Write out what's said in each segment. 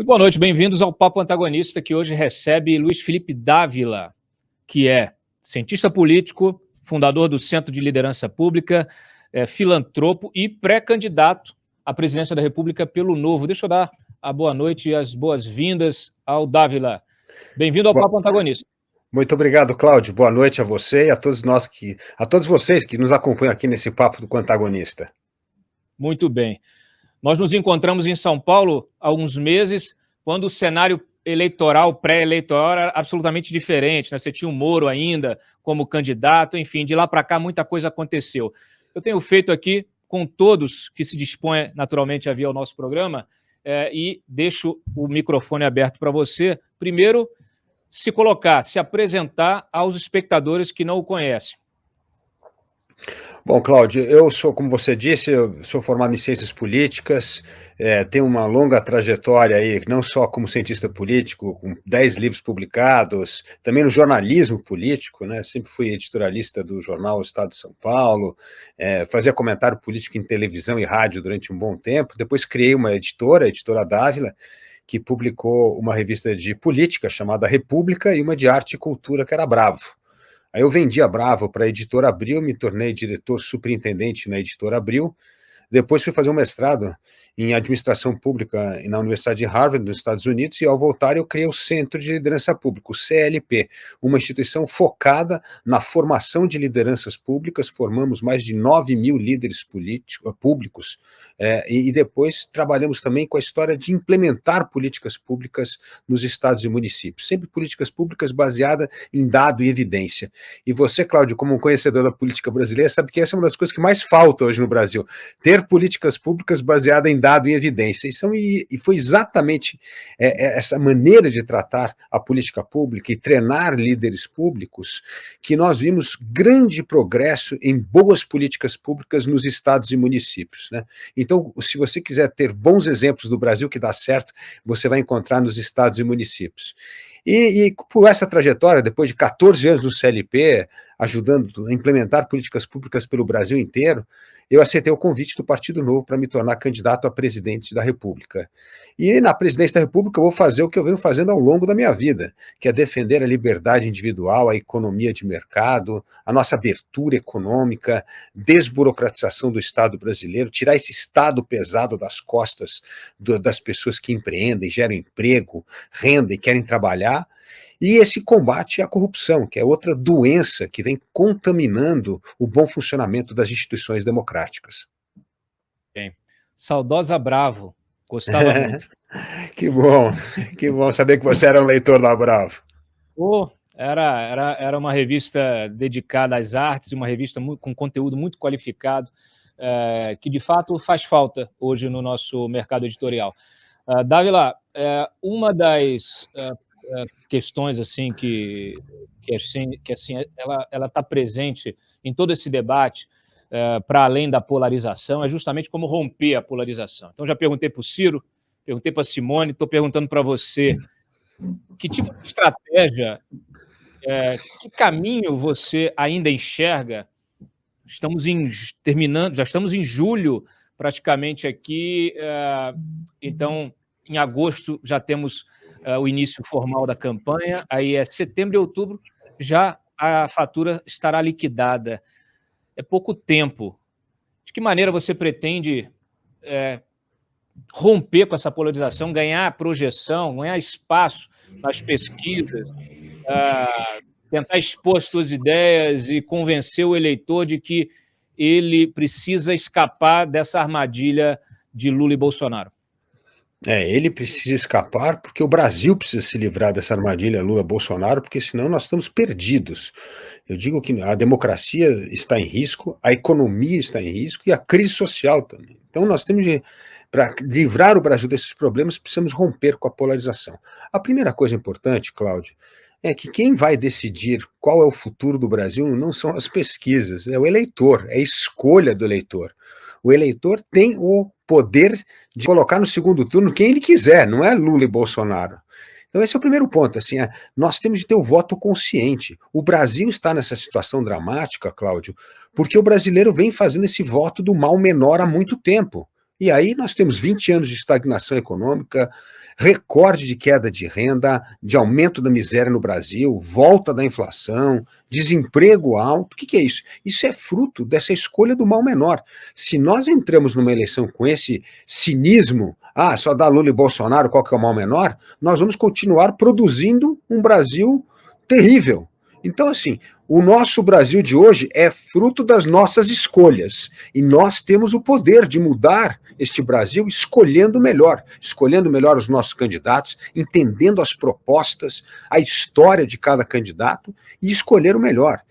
Muito boa noite, bem-vindos ao Papo Antagonista, que hoje recebe Luiz Felipe Dávila, que é cientista político, fundador do Centro de Liderança Pública, filantropo e pré-candidato à presidência da República pelo Novo. Deixa eu dar a boa noite e as boas-vindas ao Dávila. Bem-vindo ao Papo Antagonista. Muito obrigado, Cláudio. Boa noite a você e a todos vocês que nos acompanham aqui nesse Papo do Antagonista. Muito bem. Nós nos encontramos em São Paulo há alguns meses, quando o cenário eleitoral, pré-eleitoral, era absolutamente diferente, né? Você tinha o Moro ainda como candidato, enfim, de lá para cá muita coisa aconteceu. Eu tenho feito aqui com todos que se dispõem naturalmente a vir ao nosso programa e deixo o microfone aberto para você. Primeiro, se colocar, se apresentar aos espectadores que não o conhecem. Bom, Cláudio, eu sou, como você disse, eu sou formado em Ciências Políticas, tenho uma longa trajetória aí, não só como cientista político, com 10 livros publicados, também no jornalismo político, né? Sempre fui editorialista do jornal Estado de São Paulo, fazia comentário político em televisão e rádio durante um bom tempo, depois criei uma editora, a Editora Dávila, que publicou uma revista de política chamada República e uma de arte e cultura que era Bravo. Aí eu vendi a Bravo para a Editora Abril, me tornei diretor superintendente na Editora Abril, depois fui fazer um mestrado em administração pública na Universidade de Harvard, nos Estados Unidos, e ao voltar eu criei o Centro de Liderança Pública, o CLP, uma instituição focada na formação de lideranças públicas. Formamos mais de 9 mil líderes públicos, e depois trabalhamos também com a história de implementar políticas públicas nos estados e municípios, sempre políticas públicas baseadas em dado e evidência. E você, Cláudio, como um conhecedor da política brasileira, sabe que essa é uma das coisas que mais falta hoje no Brasil, ter políticas públicas baseadas em dado e evidência. E foi exatamente essa maneira de tratar a política pública e treinar líderes públicos que nós vimos grande progresso em boas políticas públicas nos estados e municípios, né? Então, se você quiser ter bons exemplos do Brasil que dá certo, você vai encontrar nos estados e municípios. E por essa trajetória, depois de 14 anos no CLP, ajudando a implementar políticas públicas pelo Brasil inteiro, eu aceitei o convite do Partido Novo para me tornar candidato a presidente da República. E na presidência da República eu vou fazer o que eu venho fazendo ao longo da minha vida, que é defender a liberdade individual, a economia de mercado, a nossa abertura econômica, desburocratização do Estado brasileiro, tirar esse Estado pesado das costas das pessoas que empreendem, geram emprego, renda e querem trabalhar, e esse combate à corrupção, que é outra doença que vem contaminando o bom funcionamento das instituições democráticas. Bem, saudosa Bravo, gostava muito. Que bom saber que você era um leitor da Bravo. Era uma revista dedicada às artes, uma revista com conteúdo muito qualificado, que de fato faz falta hoje no nosso mercado editorial. Dávila, uma das questões assim que ela está presente em todo esse debate, para além da polarização, é justamente como romper a polarização. Então já perguntei para o Ciro, perguntei para a Simone, estou perguntando para você, que tipo de estratégia, que caminho você ainda enxerga? Já estamos em julho praticamente aqui, então em agosto já temos o início formal da campanha, aí é setembro e outubro, já a fatura estará liquidada. É pouco tempo. De que maneira você pretende romper com essa polarização, ganhar projeção, ganhar espaço nas pesquisas, tentar expor as suas ideias e convencer o eleitor de que ele precisa escapar dessa armadilha de Lula e Bolsonaro? Ele precisa escapar porque o Brasil precisa se livrar dessa armadilha Lula-Bolsonaro, porque senão nós estamos perdidos. Eu digo que a democracia está em risco, a economia está em risco e a crise social também. Então nós temos para livrar o Brasil desses problemas, precisamos romper com a polarização. A primeira coisa importante, Cláudio, é que quem vai decidir qual é o futuro do Brasil não são as pesquisas, é o eleitor, é a escolha do eleitor. O eleitor tem o poder de colocar no segundo turno quem ele quiser, não é Lula e Bolsonaro. Então esse é o primeiro ponto, assim, nós temos de ter o voto consciente. O Brasil está nessa situação dramática, Cláudio, porque o brasileiro vem fazendo esse voto do mal menor há muito tempo. E aí nós temos 20 anos de estagnação econômica, recorde de queda de renda, de aumento da miséria no Brasil, volta da inflação, desemprego alto. O que é isso? Isso é fruto dessa escolha do mal menor. Se nós entramos numa eleição com esse cinismo, só dá Lula e Bolsonaro, qual que é o mal menor, nós vamos continuar produzindo um Brasil terrível. Então, assim, o nosso Brasil de hoje é fruto das nossas escolhas. E nós temos o poder de mudar este Brasil escolhendo melhor os nossos candidatos, entendendo as propostas, a história de cada candidato e escolher o melhor.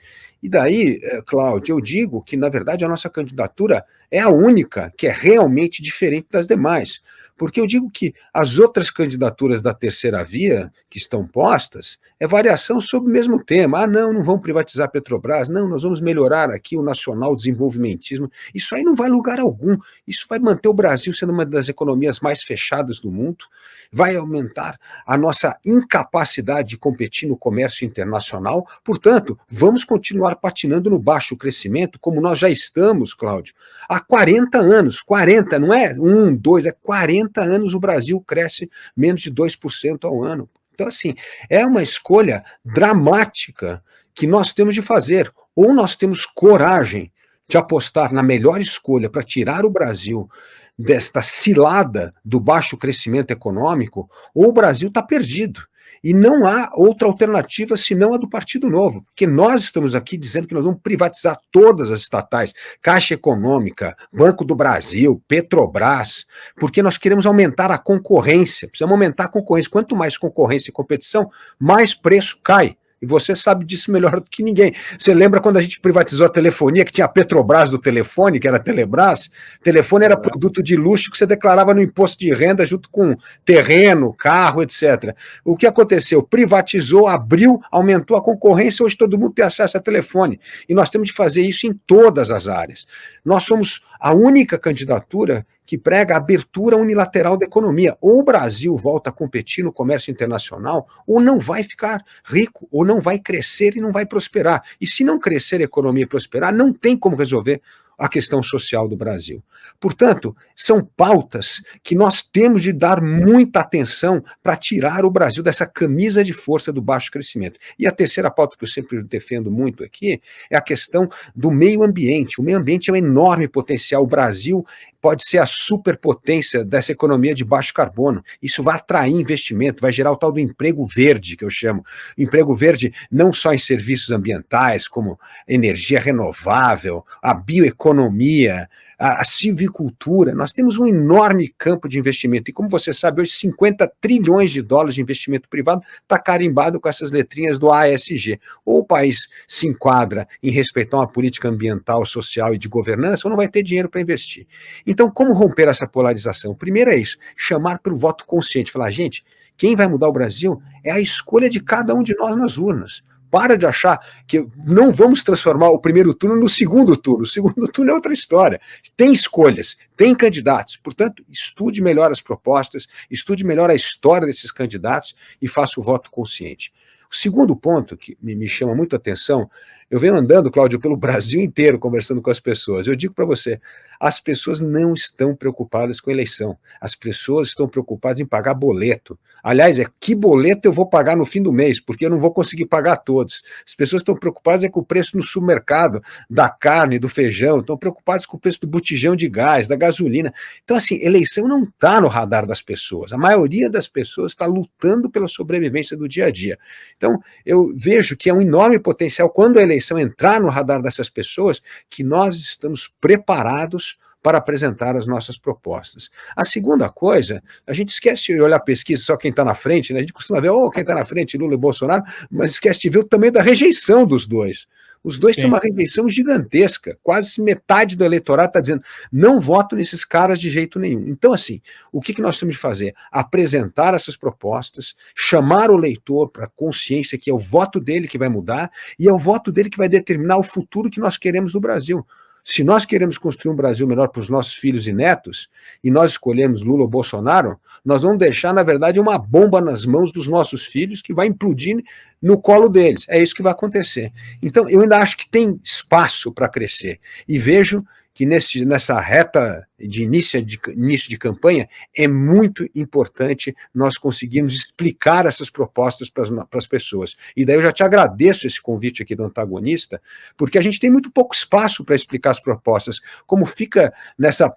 E daí, Cláudio, eu digo que, na verdade, a nossa candidatura é a única que é realmente diferente das demais. Porque eu digo que as outras candidaturas da terceira via que estão postas é variação sobre o mesmo tema. Não vão privatizar a Petrobras, não, nós vamos melhorar aqui o nacional desenvolvimentismo. Isso aí não vai a lugar algum. Isso vai manter o Brasil sendo uma das economias mais fechadas do mundo, vai aumentar a nossa incapacidade de competir no comércio internacional. Portanto, vamos continuar patinando no baixo crescimento, como nós já estamos, Cláudio, há 40 anos. 40, não é 1, 2, é 40 anos o Brasil cresce menos de 2% ao ano. Então, assim, é uma escolha dramática que nós temos de fazer. Ou nós temos coragem de apostar na melhor escolha para tirar o Brasil desta cilada do baixo crescimento econômico, ou o Brasil está perdido. E não há outra alternativa senão a do Partido Novo, porque nós estamos aqui dizendo que nós vamos privatizar todas as estatais, Caixa Econômica, Banco do Brasil, Petrobras, porque nós queremos aumentar a concorrência, precisamos aumentar a concorrência. Quanto mais concorrência e competição, mais preço cai. E você sabe disso melhor do que ninguém. Você lembra quando a gente privatizou a telefonia, que tinha a Petrobras do telefone, que era a Telebrás? Telefone era produto de luxo que você declarava no imposto de renda junto com terreno, carro, etc. O que aconteceu? Privatizou, abriu, aumentou a concorrência, hoje todo mundo tem acesso a telefone. E nós temos de fazer isso em todas as áreas. Nós somos a única candidatura que prega a abertura unilateral da economia. Ou o Brasil volta a competir no comércio internacional, ou não vai ficar rico, ou não vai crescer e não vai prosperar. E se não crescer a economia e prosperar, não tem como resolver a questão social do Brasil. Portanto, são pautas que nós temos de dar muita atenção para tirar o Brasil dessa camisa de força do baixo crescimento. E a terceira pauta que eu sempre defendo muito aqui é a questão do meio ambiente. O meio ambiente é um enorme potencial. O Brasil pode ser a superpotência dessa economia de baixo carbono. Isso vai atrair investimento, vai gerar o tal do emprego verde, que eu chamo. Emprego verde não só em serviços ambientais, como energia renovável, a bioeconomia, a silvicultura. Nós temos um enorme campo de investimento. E como você sabe, hoje 50 trilhões de dólares de investimento privado está carimbado com essas letrinhas do ASG. Ou o país se enquadra em respeitar uma política ambiental, social e de governança, ou não vai ter dinheiro para investir. Então, como romper essa polarização? Primeiro é isso, chamar para o voto consciente. Falar, gente, quem vai mudar o Brasil é a escolha de cada um de nós nas urnas. Para de achar que não vamos transformar o primeiro turno no segundo turno. O segundo turno é outra história. Tem escolhas, tem candidatos. Portanto, estude melhor as propostas, estude melhor a história desses candidatos e faça o voto consciente. O segundo ponto que me chama muito a atenção, eu venho andando, Cláudio, pelo Brasil inteiro conversando com as pessoas. Eu digo para você, as pessoas não estão preocupadas com a eleição. As pessoas estão preocupadas em pagar boleto. Aliás, que boleto eu vou pagar no fim do mês, porque eu não vou conseguir pagar todos. As pessoas estão preocupadas com o preço no supermercado, da carne, do feijão, estão preocupadas com o preço do botijão de gás, da gasolina. Então, assim, eleição não está no radar das pessoas. A maioria das pessoas está lutando pela sobrevivência do dia a dia. Então, eu vejo que é um enorme potencial, quando a eleição entrar no radar dessas pessoas, que nós estamos preparados para apresentar as nossas propostas. A segunda coisa, a gente esquece de olhar a pesquisa só quem está na frente, né? A gente costuma ver quem está na frente, Lula e Bolsonaro, mas esquece de ver o tamanho da rejeição dos dois. Os dois têm uma rejeição gigantesca, quase metade do eleitorado está dizendo, não voto nesses caras de jeito nenhum. Então, assim, o que nós temos de fazer? Apresentar essas propostas, chamar o eleitor para a consciência que é o voto dele que vai mudar e é o voto dele que vai determinar o futuro que nós queremos no Brasil. Se nós queremos construir um Brasil melhor para os nossos filhos e netos, e nós escolhemos Lula ou Bolsonaro, nós vamos deixar, na verdade, uma bomba nas mãos dos nossos filhos que vai implodir no colo deles. É isso que vai acontecer. Então, eu ainda acho que tem espaço para crescer. E vejo que nessa reta de início de campanha, é muito importante nós conseguirmos explicar essas propostas para as pessoas. E daí eu já te agradeço esse convite aqui do antagonista, porque a gente tem muito pouco espaço para explicar as propostas. Como fica nessa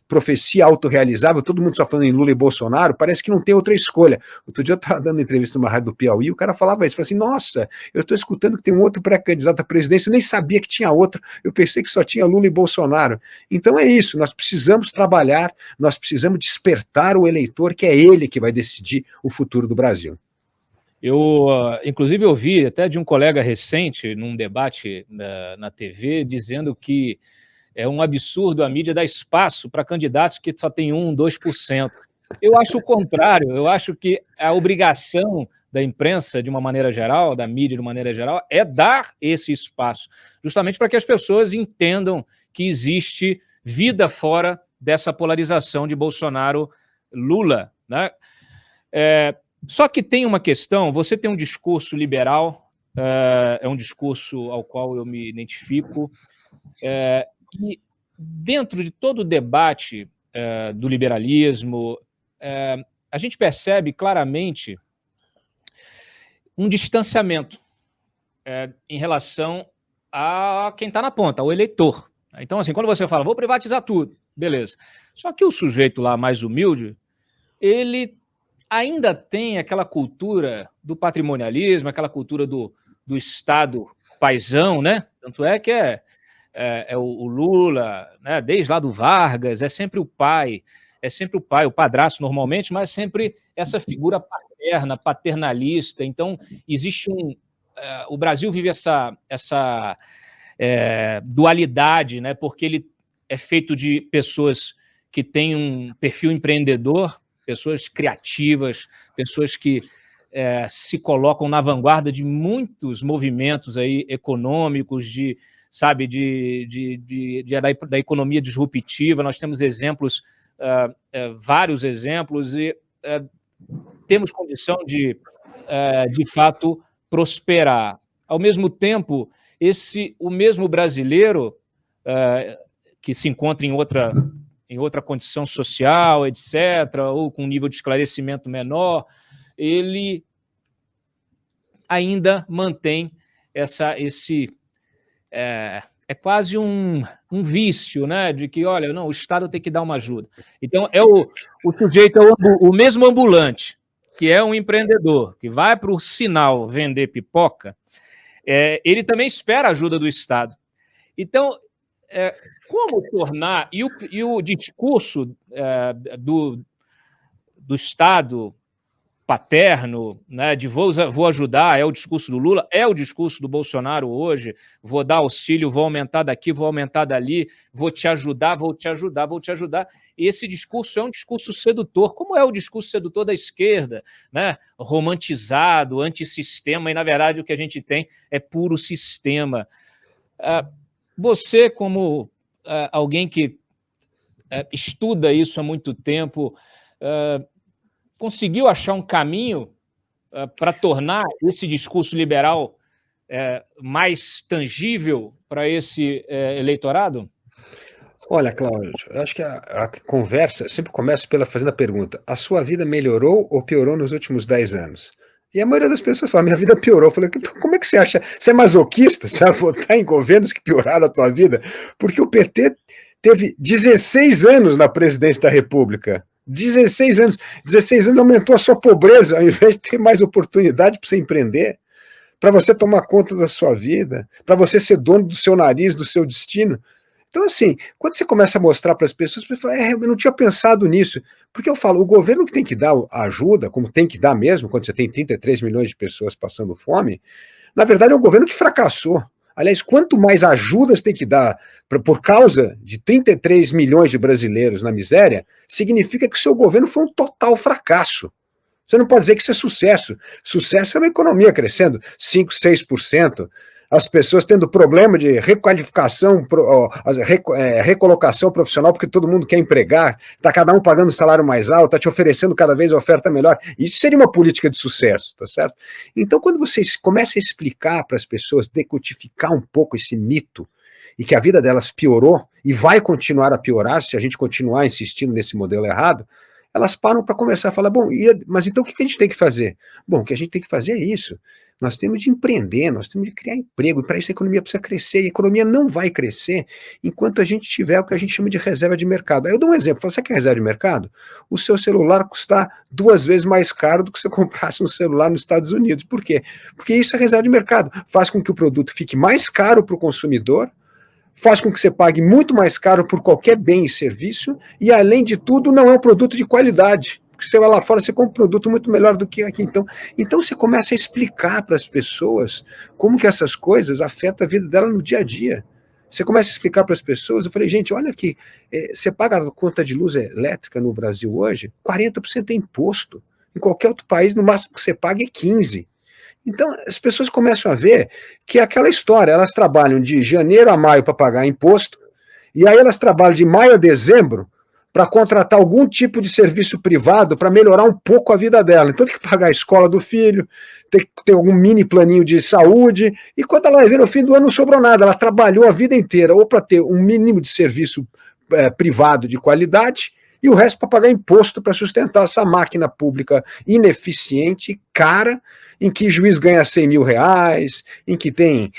profecia autorrealizável, todo mundo só falando em Lula e Bolsonaro, parece que não tem outra escolha. Outro dia eu estava dando entrevista numa rádio do Piauí, e o cara falava isso, falou assim, nossa, eu estou escutando que tem um outro pré-candidato à presidência, eu nem sabia que tinha outro, eu pensei que só tinha Lula e Bolsonaro. Então é isso, nós precisamos trabalhar, nós precisamos despertar o eleitor, que é ele que vai decidir o futuro do Brasil. Eu, inclusive, ouvi até de um colega recente, num debate na TV, dizendo que é um absurdo a mídia dar espaço para candidatos que só tem 1%, 2%. Eu acho o contrário, eu acho que a obrigação da imprensa, de uma maneira geral, da mídia de uma maneira geral, é dar esse espaço, justamente para que as pessoas entendam que existe vida fora dessa polarização de Bolsonaro-Lula, né? Só que tem uma questão, você tem um discurso liberal, é um discurso ao qual eu me identifico, e dentro de todo o debate do liberalismo, a gente percebe claramente um distanciamento em relação a quem está na ponta, ao eleitor. Então, assim, quando você fala, vou privatizar tudo, beleza. Só que o sujeito lá mais humilde, ele ainda tem aquela cultura do patrimonialismo, aquela cultura do Estado paizão, né? Tanto é que o Lula, né? Desde lá do Vargas, é sempre o pai, o padrasto normalmente, mas sempre essa figura paterna, paternalista. Então, existe o Brasil vive essa dualidade, né? Porque ele é feito de pessoas que têm um perfil empreendedor, pessoas criativas, pessoas que se colocam na vanguarda de muitos movimentos aí econômicos, da economia disruptiva. Nós temos exemplos, vários exemplos, e temos condição de fato, prosperar. Ao mesmo tempo, o mesmo brasileiro que se encontra em outra condição social, etc., ou com um nível de esclarecimento menor, ele ainda mantém esse... É quase um vício, né? De que, olha, não, o Estado tem que dar uma ajuda. Então, o sujeito é o mesmo ambulante, que é um empreendedor, que vai para o sinal vender pipoca, ele também espera a ajuda do Estado. Então, como tornar... E o discurso do Estado paterno, né, de vou ajudar, é o discurso do Lula, é o discurso do Bolsonaro hoje, vou dar auxílio, vou aumentar daqui, vou aumentar dali, vou te ajudar, vou te ajudar, vou te ajudar. E esse discurso é um discurso sedutor, como é o discurso sedutor da esquerda, né? Romantizado, antissistema, e na verdade o que a gente tem é puro sistema. Você, como alguém que estuda isso há muito tempo, conseguiu achar um caminho para tornar esse discurso liberal mais tangível para esse eleitorado? Olha, Cláudio, eu acho que a conversa sempre começa fazendo a pergunta, a sua vida melhorou ou piorou nos últimos 10 anos? E a maioria das pessoas fala, minha vida piorou. Eu falei, como é que você acha? Você é masoquista? Você vai votar em governos que pioraram a tua vida? Porque o PT teve 16 anos na presidência da República. 16 anos. 16 anos aumentou a sua pobreza, ao invés de ter mais oportunidade para você empreender, para você tomar conta da sua vida, para você ser dono do seu nariz, do seu destino. Então, assim, quando você começa a mostrar para as pessoas, você fala, eu não tinha pensado nisso. Porque eu falo, o governo que tem que dar ajuda, como tem que dar mesmo, quando você tem 33 milhões de pessoas passando fome, na verdade é um governo que fracassou. Aliás, quanto mais ajudas tem que dar por causa de 33 milhões de brasileiros na miséria, significa que o seu governo foi um total fracasso. Você não pode dizer que isso é sucesso. Sucesso é uma economia crescendo 5%, 6%. As pessoas tendo problema de requalificação, recolocação profissional, porque todo mundo quer empregar, está cada um pagando um salário mais alto, está te oferecendo cada vez oferta melhor. Isso seria uma política de sucesso, tá certo? Então, quando você começa a explicar para as pessoas, decodificar um pouco esse mito, e que a vida delas piorou e vai continuar a piorar se a gente continuar insistindo nesse modelo errado, elas param para começar a falar, bom, mas então o que a gente tem que fazer? Bom, o que a gente tem que fazer é isso. Nós temos de empreender, nós temos de criar emprego, e para isso a economia precisa crescer, e a economia não vai crescer enquanto a gente tiver o que a gente chama de reserva de mercado. Aí eu dou um exemplo, você quer reserva de mercado? O seu celular custar 2 vezes mais caro do que você comprasse um celular nos Estados Unidos. Por quê? Porque isso é reserva de mercado, faz com que o produto fique mais caro para o consumidor, faz com que você pague muito mais caro por qualquer bem e serviço, e além de tudo, não é um produto de qualidade. Porque você vai lá fora, você compra um produto muito melhor do que aqui. Então você começa a explicar para as pessoas como que essas coisas afetam a vida dela no dia a dia. Você começa a explicar para as pessoas, eu falei, gente, olha aqui, você paga a conta de luz elétrica no Brasil hoje, 40% é imposto. Em qualquer outro país, no máximo que você paga é 15%. Então, as pessoas começam a ver que é aquela história, elas trabalham de janeiro a maio para pagar imposto, e aí elas trabalham de maio a dezembro para contratar algum tipo de serviço privado para melhorar um pouco a vida dela. Então tem que pagar a escola do filho, tem que ter algum mini planinho de saúde, e quando ela vai ver no fim do ano não sobrou nada, ela trabalhou a vida inteira ou para ter um mínimo de serviço privado de qualidade, e o resto para pagar imposto para sustentar essa máquina pública ineficiente, cara, em que juiz ganha 100 mil reais, em que tem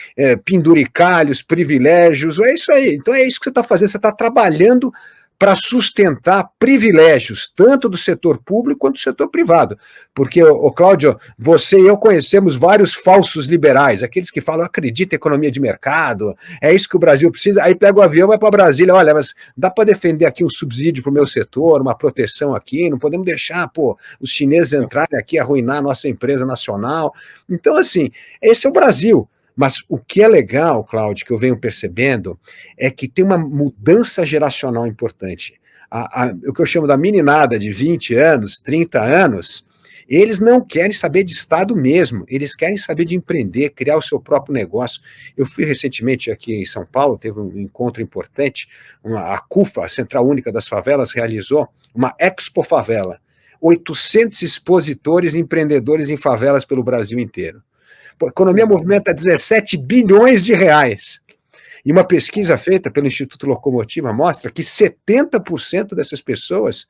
penduricalhos, privilégios, é isso aí. Então é isso que você está fazendo, você está trabalhando para sustentar privilégios, tanto do setor público quanto do setor privado. Porque, Cláudio, você e eu conhecemos vários falsos liberais, aqueles que falam, acredita em economia de mercado, é isso que o Brasil precisa, aí pega o avião e vai para Brasília, olha, mas dá para defender aqui um subsídio para o meu setor, uma proteção aqui, não podemos deixar, os chineses entrarem aqui, arruinar a nossa empresa nacional. Então, assim, esse é o Brasil. Mas o que é legal, Cláudio, que eu venho percebendo, é que tem uma mudança geracional importante. O que eu chamo da meninada de 20 anos, 30 anos, eles não querem saber de Estado mesmo, eles querem saber de empreender, criar o seu próprio negócio. Eu fui recentemente aqui em São Paulo, teve um encontro importante, a CUFA, a Central Única das Favelas, realizou uma Expo Favela, 800 expositores e empreendedores em favelas pelo Brasil inteiro. A economia movimenta 17 bilhões de reais. E uma pesquisa feita pelo Instituto Locomotiva mostra que 70% dessas pessoas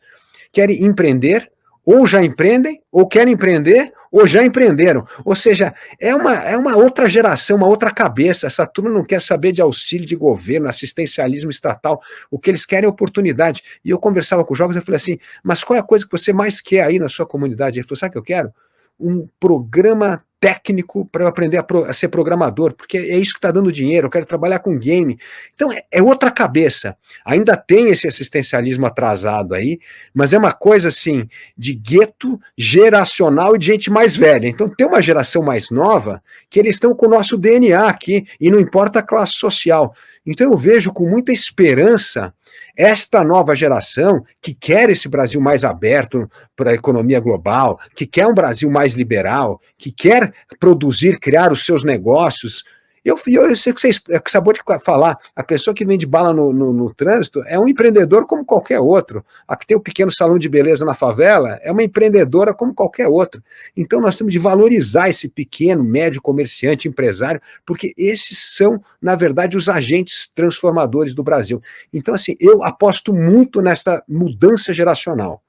querem empreender, ou já empreendem, ou querem empreender, ou já empreenderam. Ou seja, é uma outra geração, uma outra cabeça. Essa turma não quer saber de auxílio de governo, assistencialismo estatal. O que eles querem é oportunidade. E eu conversava com os jovens, eu falei assim, mas qual é a coisa que você mais quer aí na sua comunidade? Ele falou, sabe o que eu quero? Um programa técnico para eu aprender a ser programador, porque é isso que está dando dinheiro, eu quero trabalhar com game. Então é outra cabeça. Ainda tem esse assistencialismo atrasado aí, mas é uma coisa assim, de gueto geracional e de gente mais velha. Então tem uma geração mais nova que eles estão com o nosso DNA aqui, e não importa a classe social. Então eu vejo com muita esperança esta nova geração que quer esse Brasil mais aberto para a economia global, que quer um Brasil mais liberal, que quer produzir, criar os seus negócios. Eu sei que você acabou de falar, a pessoa que vende bala no trânsito é um empreendedor como qualquer outro. A que tem o pequeno salão de beleza na favela é uma empreendedora como qualquer outro. Então nós temos de valorizar esse pequeno, médio comerciante, empresário, porque esses são, na verdade, os agentes transformadores do Brasil. Então, assim, eu aposto muito nessa mudança geracional.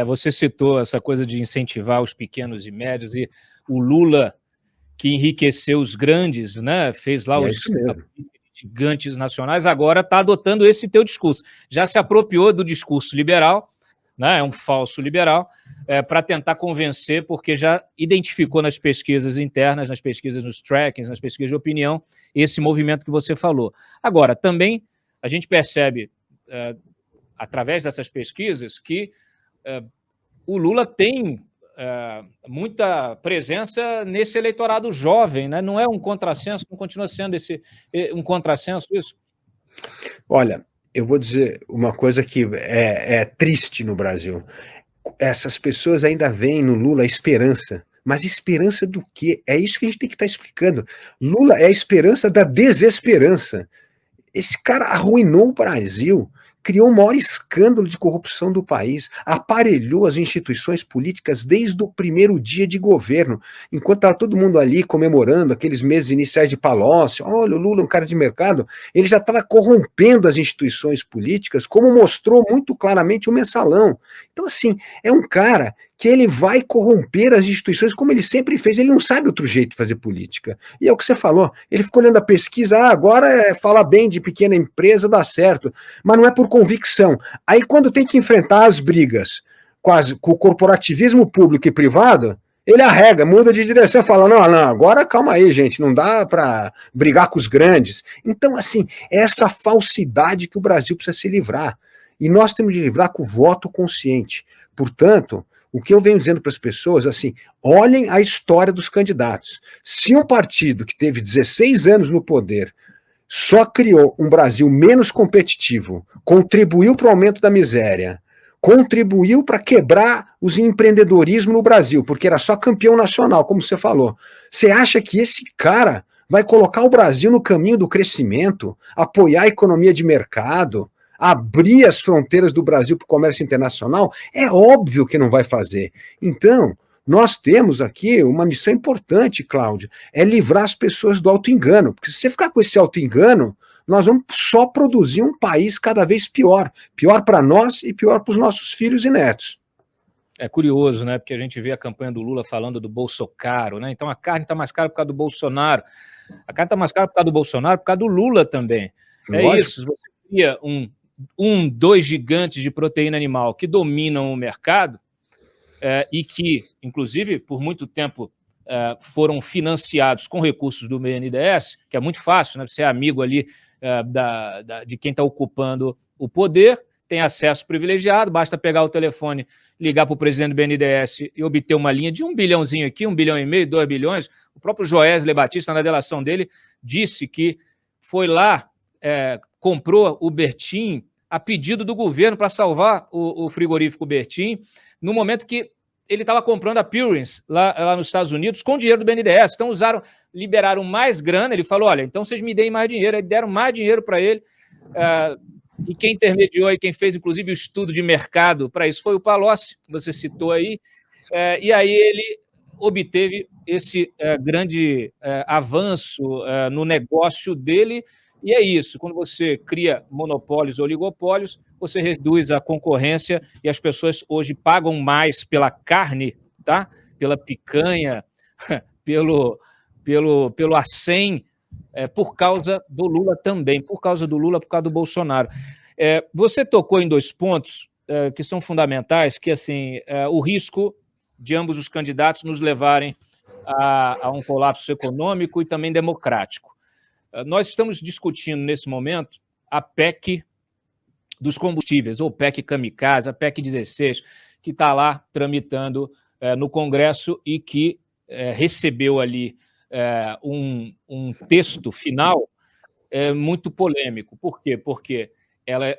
Você citou essa coisa de incentivar os pequenos e médios, e o Lula, que enriqueceu os grandes, né? Fez lá os gigantes nacionais, agora está adotando esse teu discurso. Já se apropriou do discurso liberal, né? É um falso liberal, para tentar convencer, porque já identificou nas pesquisas internas, nas pesquisas nos trackings, nas pesquisas de opinião, esse movimento que você falou. Agora, também a gente percebe, através dessas pesquisas, que o Lula tem muita presença nesse eleitorado jovem, né? Não é um contrassenso, não continua sendo um contrassenso isso? Olha, eu vou dizer uma coisa que é triste no Brasil. Essas pessoas ainda veem no Lula esperança. Mas esperança do quê? É isso que a gente tem que estar explicando. Lula é a esperança da desesperança. Esse cara arruinou o Brasil. criou o maior escândalo de corrupção do país, aparelhou as instituições políticas desde o primeiro dia de governo, enquanto estava todo mundo ali comemorando aqueles meses iniciais de Palocci, olha, o Lula é um cara de mercado, ele já estava corrompendo as instituições políticas, como mostrou muito claramente o Mensalão. Então, assim, é um cara que ele vai corromper as instituições como ele sempre fez, ele não sabe outro jeito de fazer política. E é o que você falou, ele ficou olhando a pesquisa, agora falar bem de pequena empresa dá certo, mas não é por convicção. Aí quando tem que enfrentar as brigas com o corporativismo público e privado, ele arrega, muda de direção e fala, não, agora calma aí, gente, não dá para brigar com os grandes. Então, assim, é essa falsidade que o Brasil precisa se livrar. E nós temos de livrar com o voto consciente. Portanto, o que eu venho dizendo para as pessoas, assim, olhem a história dos candidatos. Se um partido que teve 16 anos no poder só criou um Brasil menos competitivo, contribuiu para o aumento da miséria, contribuiu para quebrar os empreendedorismo no Brasil, porque era só campeão nacional, como você falou. Você acha que esse cara vai colocar o Brasil no caminho do crescimento, apoiar a economia de mercado, abrir as fronteiras do Brasil para o comércio internacional? É óbvio que não vai fazer. Então, nós temos aqui uma missão importante, Cláudia, é livrar as pessoas do auto-engano, porque se você ficar com esse auto-engano, nós vamos só produzir um país cada vez pior, pior para nós e pior para os nossos filhos e netos. É curioso, né? Porque a gente vê a campanha do Lula falando do Bolsocaro, né? Então a carne está mais cara por causa do Bolsonaro. A carne está mais cara por causa do Bolsonaro, por causa do Lula também. É isso. Você cria dois gigantes de proteína animal que dominam o mercado e que, inclusive, por muito tempo foram financiados com recursos do BNDES, que é muito fácil, né? Você é amigo ali de quem está ocupando o poder, tem acesso privilegiado, basta pegar o telefone, ligar para o presidente do BNDES e obter uma linha de 1 bilhãozinho aqui, 1,5 bilhão, 2 bilhões. O próprio Joesley Batista, na delação dele, disse que foi lá, comprou o Bertin a pedido do governo para salvar o frigorífico Bertin, no momento que ele estava comprando a Purins lá nos Estados Unidos com dinheiro do BNDES. Então liberaram mais grana. Ele falou, olha, então vocês me deem mais dinheiro. Aí deram mais dinheiro para ele. E quem intermediou e quem fez, inclusive, o estudo de mercado para isso foi o Palocci, que você citou aí. E aí ele obteve esse grande avanço no negócio dele. E é isso, quando você cria monopólios ou oligopólios, você reduz a concorrência e as pessoas hoje pagam mais pela carne, tá? Pela picanha, pelo acém, por causa do Lula também, por causa do Lula, por causa do Bolsonaro. Você tocou em 2 pontos que são fundamentais, que assim, o risco de ambos os candidatos nos levarem a um colapso econômico e também democrático. Nós estamos discutindo, nesse momento, a PEC dos combustíveis, ou PEC Kamikaze, a PEC 16, que está lá tramitando no Congresso e que recebeu ali um texto final muito polêmico. Por quê? Porque ela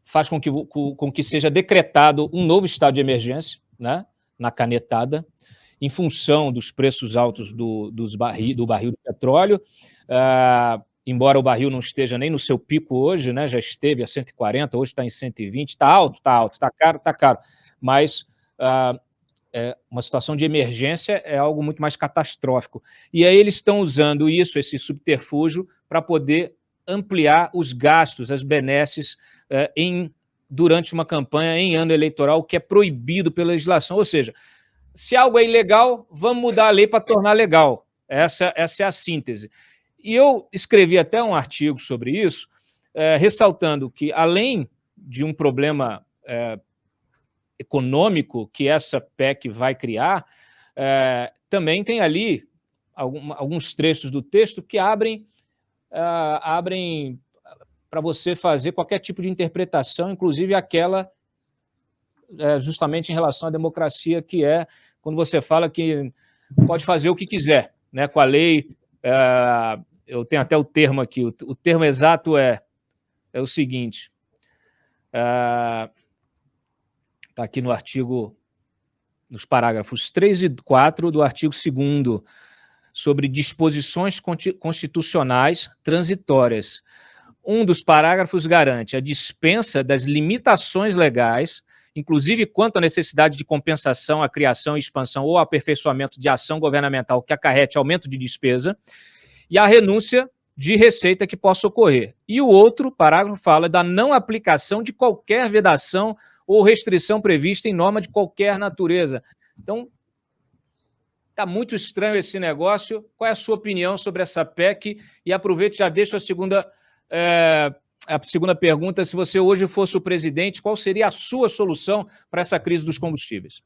faz com que seja decretado um novo estado de emergência, né, na canetada, em função dos preços altos do barril de petróleo, embora o barril não esteja nem no seu pico hoje, né, já esteve a 140, hoje está em 120, está alto, está caro, mas uma situação de emergência é algo muito mais catastrófico. E aí eles estão usando isso, esse subterfúgio, para poder ampliar os gastos, as benesses durante uma campanha em ano eleitoral, o que é proibido pela legislação. Ou seja, se algo é ilegal, vamos mudar a lei para tornar legal. Essa é a síntese. E eu escrevi até um artigo sobre isso, ressaltando que, além de um problema econômico que essa PEC vai criar, também tem ali alguns trechos do texto que abrem para você fazer qualquer tipo de interpretação, inclusive aquela justamente em relação à democracia, que é quando você fala que pode fazer o que quiser, né, com a lei. Eu tenho até o termo aqui, o termo exato é o seguinte, está aqui no artigo, nos parágrafos 3 e 4 do artigo 2º, sobre disposições constitucionais transitórias. um dos parágrafos garante a dispensa das limitações legais, inclusive quanto à necessidade de compensação, a criação, expansão ou aperfeiçoamento de ação governamental que acarrete aumento de despesa, e a renúncia de receita que possa ocorrer. E o outro parágrafo fala da não aplicação de qualquer vedação ou restrição prevista em norma de qualquer natureza. Então, está muito estranho esse negócio. Qual é a sua opinião sobre essa PEC? E aproveito e já deixo a segunda pergunta. Se você hoje fosse o presidente, qual seria a sua solução para essa crise dos combustíveis?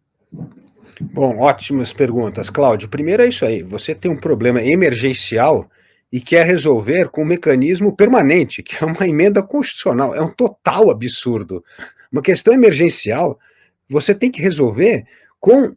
Bom, ótimas perguntas, Cláudio. Primeiro é isso aí, você tem um problema emergencial e quer resolver com um mecanismo permanente, que é uma emenda constitucional. É um total absurdo. Uma questão emergencial, você tem que resolver com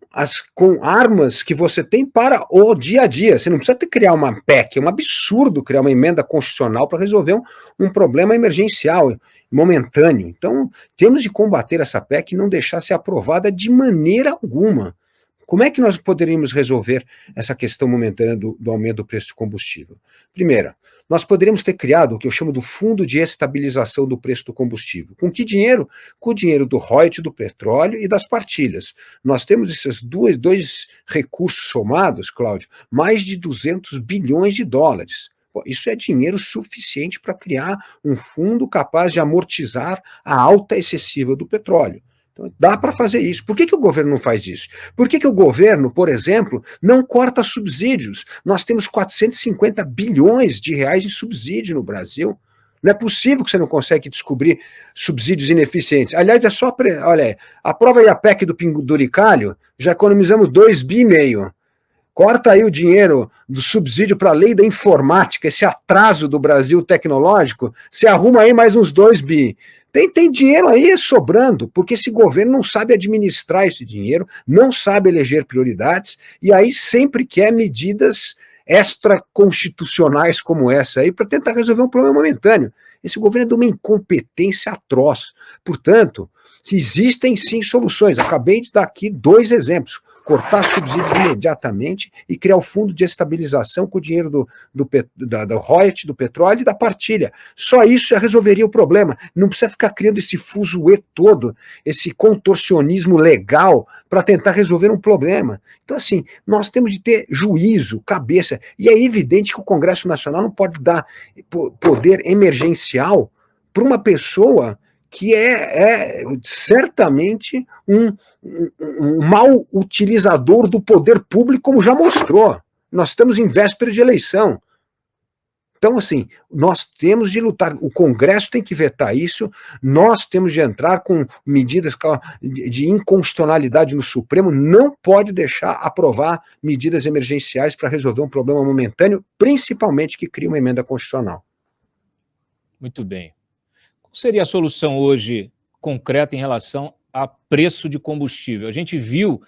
armas que você tem para o dia a dia. Você não precisa criar uma PEC, é um absurdo criar uma emenda constitucional para resolver um problema emergencial, momentâneo. Então, temos de combater essa PEC e não deixar ser aprovada de maneira alguma. Como é que nós poderíamos resolver essa questão momentânea do aumento do preço do combustível? Primeiro, nós poderíamos ter criado o que eu chamo do Fundo de Estabilização do Preço do Combustível. Com que dinheiro? Com o dinheiro do royalties do petróleo e das partilhas. Nós temos esses dois recursos somados, Cláudio, mais de 200 bilhões de dólares. Pô, isso é dinheiro suficiente para criar um fundo capaz de amortizar a alta excessiva do petróleo. Então, dá para fazer isso. Por que o governo não faz isso? Por que o governo, por exemplo, não corta subsídios? Nós temos 450 bilhões de reais em subsídio no Brasil. Não é possível que você não consegue descobrir subsídios ineficientes. Aliás, é só... Olha, aprova aí a PEC do penduricalho, já economizamos 2,5 bi. Corta aí o dinheiro do subsídio para a lei da informática, esse atraso do Brasil tecnológico, você arruma aí mais uns 2 bi. Tem dinheiro aí sobrando, porque esse governo não sabe administrar esse dinheiro, não sabe eleger prioridades, e aí sempre quer medidas extraconstitucionais como essa aí para tentar resolver um problema momentâneo. Esse governo é de uma incompetência atroz. Portanto, existem sim soluções. Acabei de dar aqui 2 exemplos. Cortar subsídios imediatamente e criar o fundo de estabilização com o dinheiro do royalties, do petróleo e da partilha. Só isso já resolveria o problema. Não precisa ficar criando esse fuzuê todo, esse contorcionismo legal para tentar resolver um problema. Então, assim, nós temos de ter juízo, cabeça, e é evidente que o Congresso Nacional não pode dar poder emergencial para uma pessoa que é certamente um mau utilizador do poder público, como já mostrou. Nós estamos em véspera de eleição. Então, assim, nós temos de lutar, o Congresso tem que vetar isso, nós temos de entrar com medidas de inconstitucionalidade no Supremo, não pode deixar aprovar medidas emergenciais para resolver um problema momentâneo, principalmente que cria uma emenda constitucional. Muito bem. Qual seria a solução hoje concreta em relação a preço de combustível? A gente viu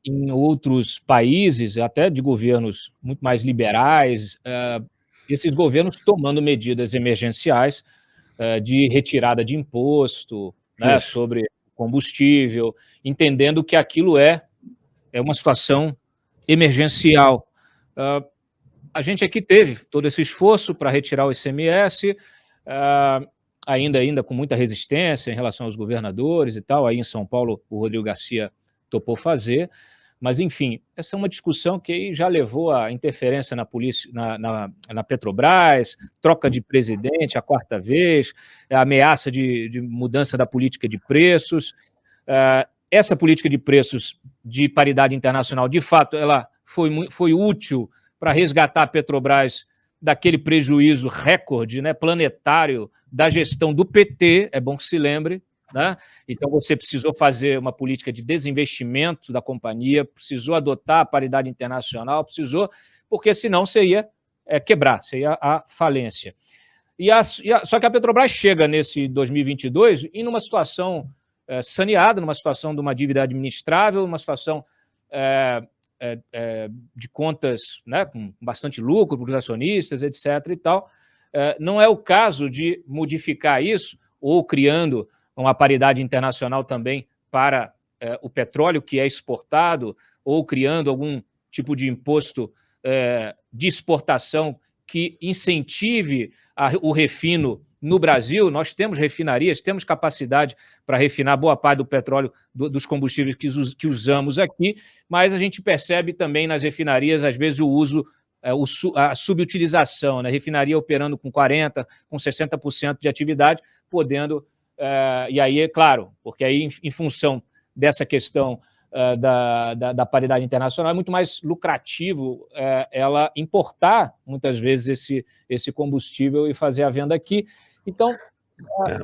em outros países, até de governos muito mais liberais, esses governos tomando medidas emergenciais de retirada de imposto, né, sobre combustível, entendendo que aquilo é uma situação emergencial. A gente aqui teve todo esse esforço para retirar o ICMS, ainda com muita resistência em relação aos governadores e tal. Aí em São Paulo o Rodrigo Garcia topou fazer, mas enfim, essa é uma discussão que aí já levou a interferência na polícia, na Petrobras, troca de presidente a 4ª vez, a ameaça de mudança da política de preços. Essa política de preços de paridade internacional, de fato, ela foi útil para resgatar a Petrobras daquele prejuízo recorde, né, planetário da gestão do PT, é bom que se lembre, né? Então você precisou fazer uma política de desinvestimento da companhia, precisou adotar a paridade internacional, porque senão você ia quebrar, você ia à falência. Só que a Petrobras chega nesse 2022 em uma situação saneada, numa situação de uma dívida administrável, uma situação de contas, né, com bastante lucro para os acionistas, etc. e tal. Não é o caso de modificar isso, ou criando uma paridade internacional também para o petróleo que é exportado, ou criando algum tipo de imposto de exportação que incentive o refino no Brasil. Nós temos refinarias, temos capacidade para refinar boa parte do petróleo, dos combustíveis que usamos aqui, mas a gente percebe também nas refinarias, às vezes, o uso, a subutilização, né? Refinaria operando com 40%, com 60% de atividade, podendo... e aí, é claro, porque aí, em função dessa questão da paridade internacional, é muito mais lucrativo ela importar, muitas vezes, esse combustível e fazer a venda aqui. Então,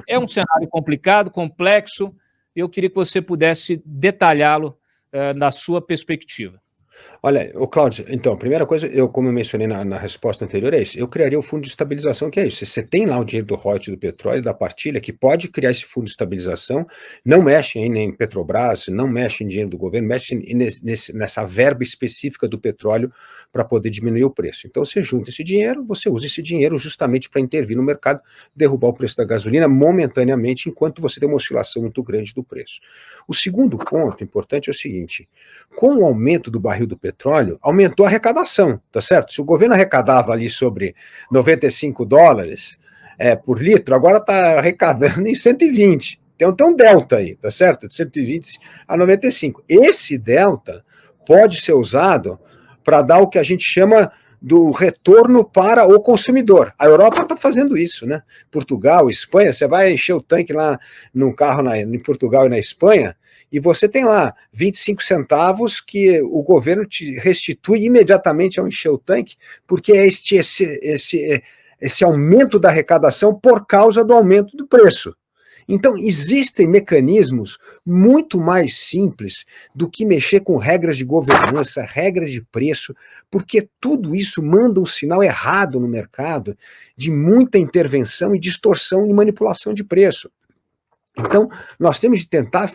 é um cenário complicado, complexo, e eu queria que você pudesse detalhá-lo na sua perspectiva. Olha, Cláudio, então, a primeira coisa, como eu mencionei na resposta anterior, é isso. Eu criaria o fundo de estabilização, que é isso. Você tem lá o dinheiro do royalties do petróleo, da partilha, que pode criar esse fundo de estabilização, não mexe em Petrobras, não mexe em dinheiro do governo, mexe nessa verba específica do petróleo para poder diminuir o preço. Então, você junta esse dinheiro, você usa esse dinheiro justamente para intervir no mercado, derrubar o preço da gasolina momentaneamente, enquanto você tem uma oscilação muito grande do preço. O segundo ponto importante é o seguinte: com o aumento do barril do petróleo, aumentou a arrecadação, tá certo? Se o governo arrecadava ali sobre $95 por litro, agora está arrecadando em 120. Então tem um delta aí, tá certo? De 120 a 95. Esse delta pode ser usado para dar o que a gente chama do retorno para o consumidor. A Europa está fazendo isso, né? Portugal, Espanha, você vai encher o tanque lá num carro em Portugal e na Espanha, e você tem lá 25 centavos que o governo te restitui imediatamente ao encher o tanque, porque é esse aumento da arrecadação por causa do aumento do preço. Então, existem mecanismos muito mais simples do que mexer com regras de governança, regras de preço, porque tudo isso manda um sinal errado no mercado de muita intervenção e distorção e manipulação de preço. Então, nós temos de tentar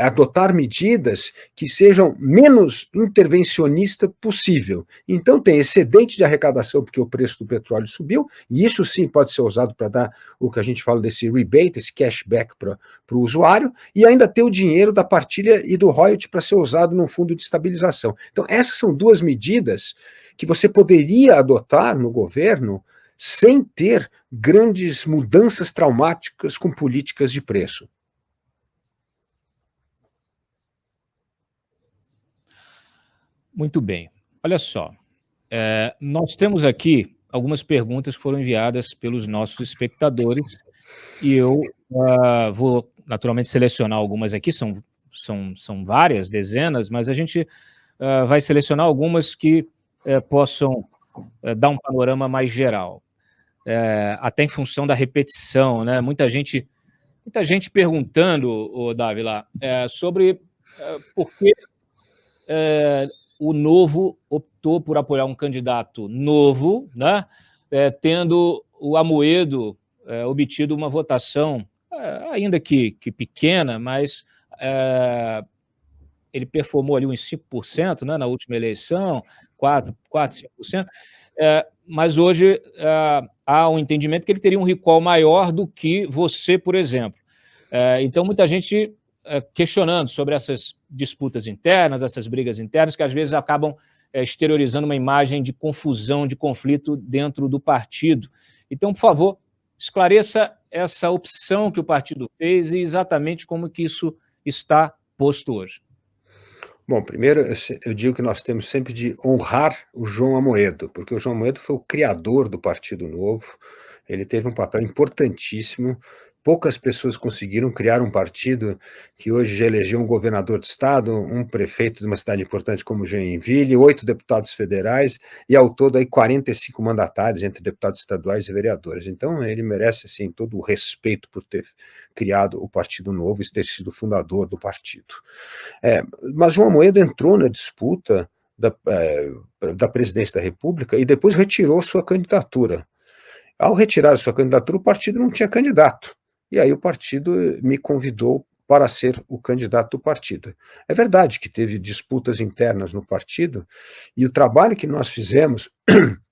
adotar medidas que sejam menos intervencionista possível. Então, tem excedente de arrecadação, porque o preço do petróleo subiu, e isso sim pode ser usado para dar o que a gente fala desse rebate, esse cashback para o usuário, e ainda ter o dinheiro da partilha e do royalty para ser usado num fundo de estabilização. Então, essas são duas medidas que você poderia adotar no governo sem ter grandes mudanças traumáticas com políticas de preço. Muito bem. Olha só, nós temos aqui algumas perguntas que foram enviadas pelos nossos espectadores, e eu vou naturalmente selecionar algumas aqui, são várias, dezenas, mas a gente vai selecionar algumas que possam dar um panorama mais geral. Até em função da repetição, né? Muita gente perguntando, Dávila, sobre por que o Novo optou por apoiar um candidato novo, né? Tendo o Amoedo obtido uma votação, ainda que pequena, mas ele performou ali uns 5%, né, na última eleição, 4, 5%, mas hoje há um entendimento que ele teria um recall maior do que você, por exemplo. Então, muita gente questionando sobre essas disputas internas, essas brigas internas, que às vezes acabam exteriorizando uma imagem de confusão, de conflito dentro do partido. Então, por favor, esclareça essa opção que o partido fez e exatamente como que isso está posto hoje. Bom, primeiro eu digo que nós temos sempre de honrar o João Amoedo, porque o João Amoedo foi o criador do Partido Novo, ele teve um papel importantíssimo. Poucas pessoas conseguiram criar um partido que hoje já elegeu um governador de estado, um prefeito de uma cidade importante como Joinville, 8 deputados federais e ao todo aí 45 mandatários entre deputados estaduais e vereadores. Então ele merece assim todo o respeito por ter criado o Partido Novo e ter sido fundador do partido. Mas João Amoedo entrou na disputa da presidência da República e depois retirou sua candidatura. Ao retirar sua candidatura, o partido não tinha candidato. E aí o partido me convidou para ser o candidato do partido. É verdade que teve disputas internas no partido, e o trabalho que nós fizemos,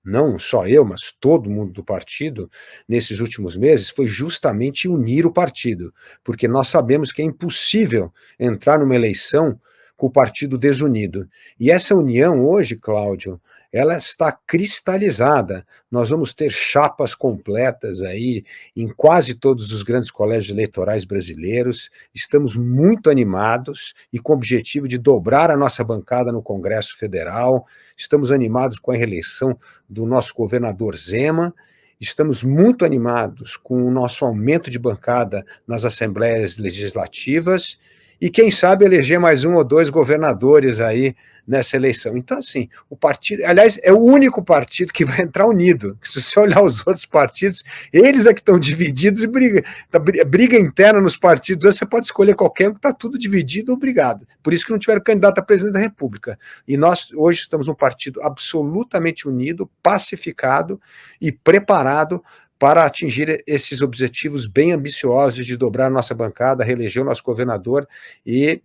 não só eu, mas todo mundo do partido, nesses últimos meses, foi justamente unir o partido, porque nós sabemos que é impossível entrar numa eleição com o partido desunido. E essa união hoje, Cláudio, ela está cristalizada. Nós vamos ter chapas completas aí em quase todos os grandes colégios eleitorais brasileiros. Estamos muito animados e com o objetivo de dobrar a nossa bancada no Congresso Federal. Estamos animados com a reeleição do nosso governador Zema. Estamos muito animados com o nosso aumento de bancada nas assembleias legislativas e, quem sabe, eleger mais 1 ou 2 governadores aí nessa eleição. Então, assim, o partido, aliás, é o único partido que vai entrar unido. Se você olhar os outros partidos, eles é que estão divididos e briga interna nos partidos. Você pode escolher qualquer um que está tudo dividido ou brigado. Por isso que não tiveram candidato a presidente da República. E nós, hoje, estamos num partido absolutamente unido, pacificado e preparado para atingir esses objetivos bem ambiciosos de dobrar a nossa bancada, reeleger o nosso governador e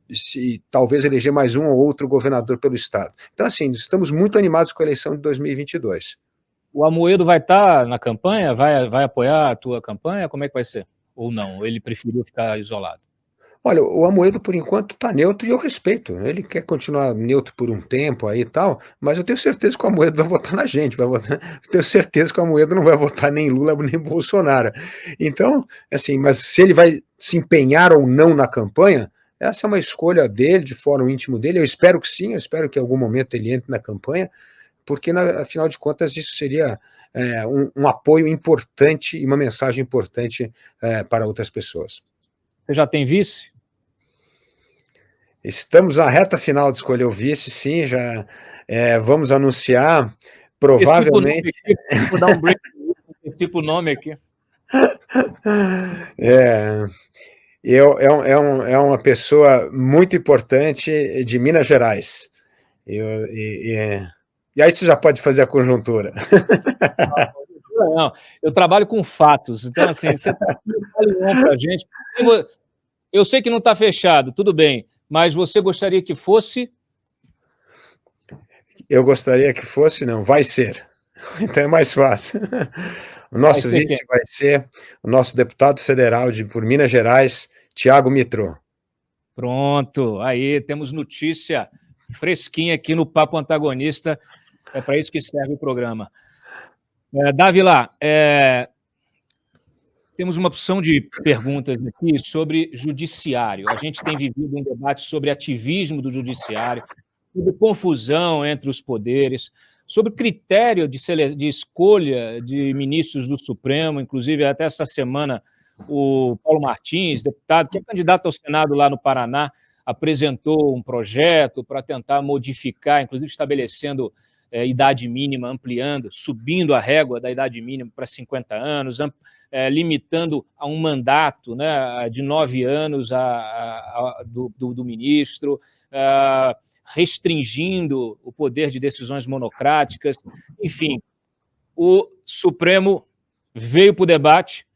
talvez eleger mais um ou outro governador pelo Estado. Então, assim, estamos muito animados com a eleição de 2022. O Amoedo vai estar na campanha? Vai apoiar a tua campanha? Como é que vai ser? Ou não? Ele preferiu ficar isolado? Olha, o Amoedo, por enquanto, está neutro e eu respeito. Ele quer continuar neutro por um tempo aí e tal, mas eu tenho certeza que o Amoedo vai votar na gente, eu tenho certeza que o Amoedo não vai votar nem Lula nem Bolsonaro. Então, assim, mas se ele vai se empenhar ou não na campanha, essa é uma escolha dele, de fórum íntimo dele. Eu espero que sim, eu espero que em algum momento ele entre na campanha, porque, afinal de contas, isso seria um apoio importante e uma mensagem importante para outras pessoas. Você já tem vice? Estamos na reta final de escolher o vice, sim, já vamos anunciar, provavelmente... Vou dar um break, tipo o nome aqui. É uma pessoa muito importante de Minas Gerais. E aí você já pode fazer a conjuntura. Não, eu trabalho com fatos, então assim, você está falando para a gente. Eu sei que não está fechado, tudo bem, mas você gostaria que fosse? Eu gostaria que fosse, não, vai ser. Então é mais fácil. O nosso vice vai ser o nosso deputado federal por Minas Gerais, Thiago Mitrô. Pronto, aí temos notícia fresquinha aqui no Papo Antagonista, é para isso que serve o programa. Dávila, temos uma opção de perguntas aqui sobre judiciário. A gente tem vivido um debate sobre ativismo do judiciário, sobre confusão entre os poderes, sobre critério de escolha de ministros do Supremo, inclusive até essa semana o Paulo Martins, deputado, que é candidato ao Senado lá no Paraná, apresentou um projeto para tentar modificar, inclusive estabelecendo idade mínima, ampliando, subindo a régua da idade mínima para 50 anos, limitando a um mandato, né, de 9 anos do ministro, restringindo o poder de decisões monocráticas. Enfim, o Supremo veio para o debate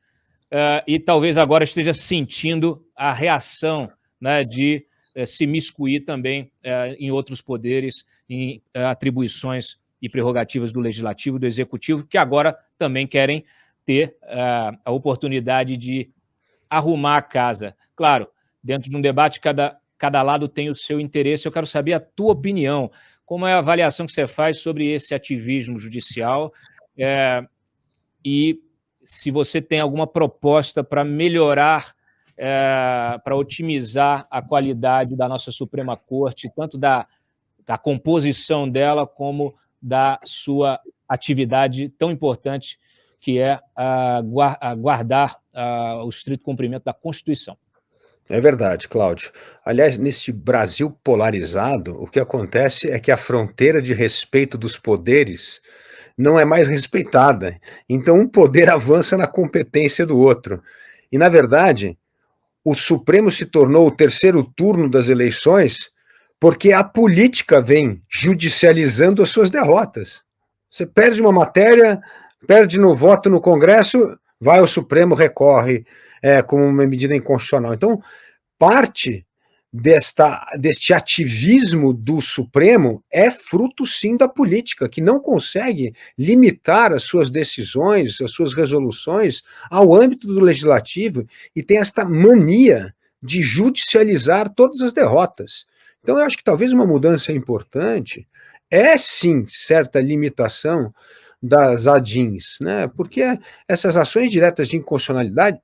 e talvez agora esteja sentindo a reação, né, de se miscuir também em outros poderes, em atribuições e prerrogativas do Legislativo e do Executivo, que agora também querem ter a oportunidade de arrumar a casa. Claro, dentro de um debate, cada lado tem o seu interesse. Eu quero saber a tua opinião. Como é a avaliação que você faz sobre esse ativismo judicial e se você tem alguma proposta para melhorar, para otimizar a qualidade da nossa Suprema Corte, tanto da composição dela como da sua atividade tão importante, que é guardar o estrito cumprimento da Constituição. É verdade, Cláudio. Aliás, neste Brasil polarizado, o que acontece é que a fronteira de respeito dos poderes não é mais respeitada. Então, um poder avança na competência do outro. E, na verdade, o Supremo se tornou o terceiro turno das eleições porque a política vem judicializando as suas derrotas. Você perde uma matéria, perde no voto no Congresso, vai ao Supremo, recorre como uma medida inconstitucional. Então, parte deste ativismo do Supremo é fruto, sim, da política, que não consegue limitar as suas decisões, as suas resoluções ao âmbito do Legislativo e tem esta mania de judicializar todas as derrotas. Então, eu acho que talvez uma mudança importante é sim certa limitação das ADINs, né? Porque essas ações diretas de inconstitucionalidade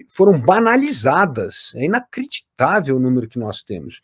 foram banalizadas. É inacreditável o número que nós temos.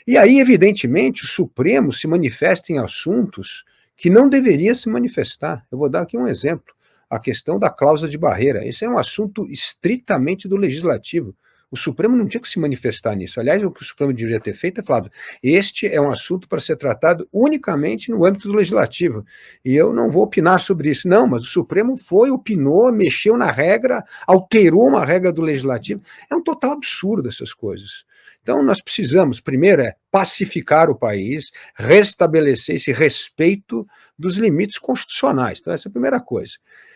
E aí, evidentemente, o Supremo se manifesta em assuntos que não deveria se manifestar. Eu vou dar aqui um exemplo. A questão da cláusula de barreira. Esse é um assunto estritamente do Legislativo. O Supremo não tinha que se manifestar nisso. Aliás, o que o Supremo deveria ter feito é falado: este é um assunto para ser tratado unicamente no âmbito do Legislativo. E eu não vou opinar sobre isso. Não, mas o Supremo foi, opinou, mexeu na regra, alterou uma regra do Legislativo. É um total absurdo essas coisas. Então, nós precisamos, primeiro, pacificar o país, restabelecer esse respeito dos limites constitucionais. Então, essa é a primeira coisa.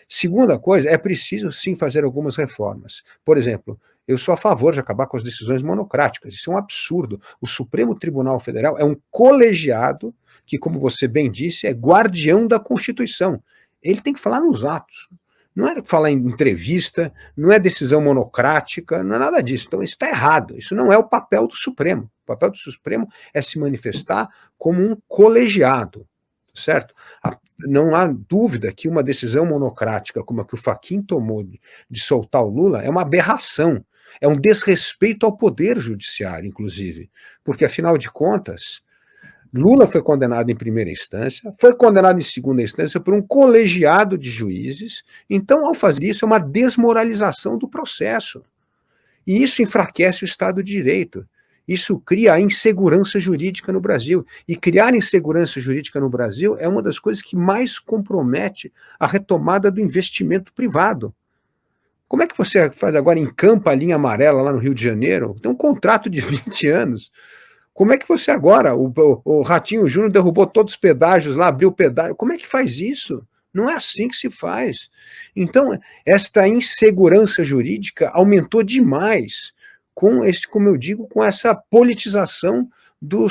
Segunda coisa, é preciso, sim, fazer algumas reformas. Por exemplo, eu sou a favor de acabar com as decisões monocráticas. Isso é um absurdo. O Supremo Tribunal Federal é um colegiado que, como você bem disse, é guardião da Constituição. Ele tem que falar nos atos. Não é falar em entrevista, não é decisão monocrática, não é nada disso. Então, isso está errado. Isso não é o papel do Supremo. O papel do Supremo é se manifestar como um colegiado, certo? Não há dúvida que uma decisão monocrática como a que o Fachin tomou de soltar o Lula é uma aberração. É um desrespeito ao poder judiciário, inclusive. Porque, afinal de contas, Lula foi condenado em primeira instância, foi condenado em segunda instância por um colegiado de juízes. Então, ao fazer isso, é uma desmoralização do processo. E isso enfraquece o Estado de Direito. Isso cria a insegurança jurídica no Brasil. E criar insegurança jurídica no Brasil é uma das coisas que mais compromete a retomada do investimento privado. Como é que você faz agora, encampa a linha amarela lá no Rio de Janeiro? Tem um contrato de 20 anos. Como é que você agora, o Ratinho Júnior derrubou todos os pedágios lá, abriu o pedágio, como é que faz isso? Não é assim que se faz. Então, esta insegurança jurídica aumentou demais com esse, como eu digo, com essa politização do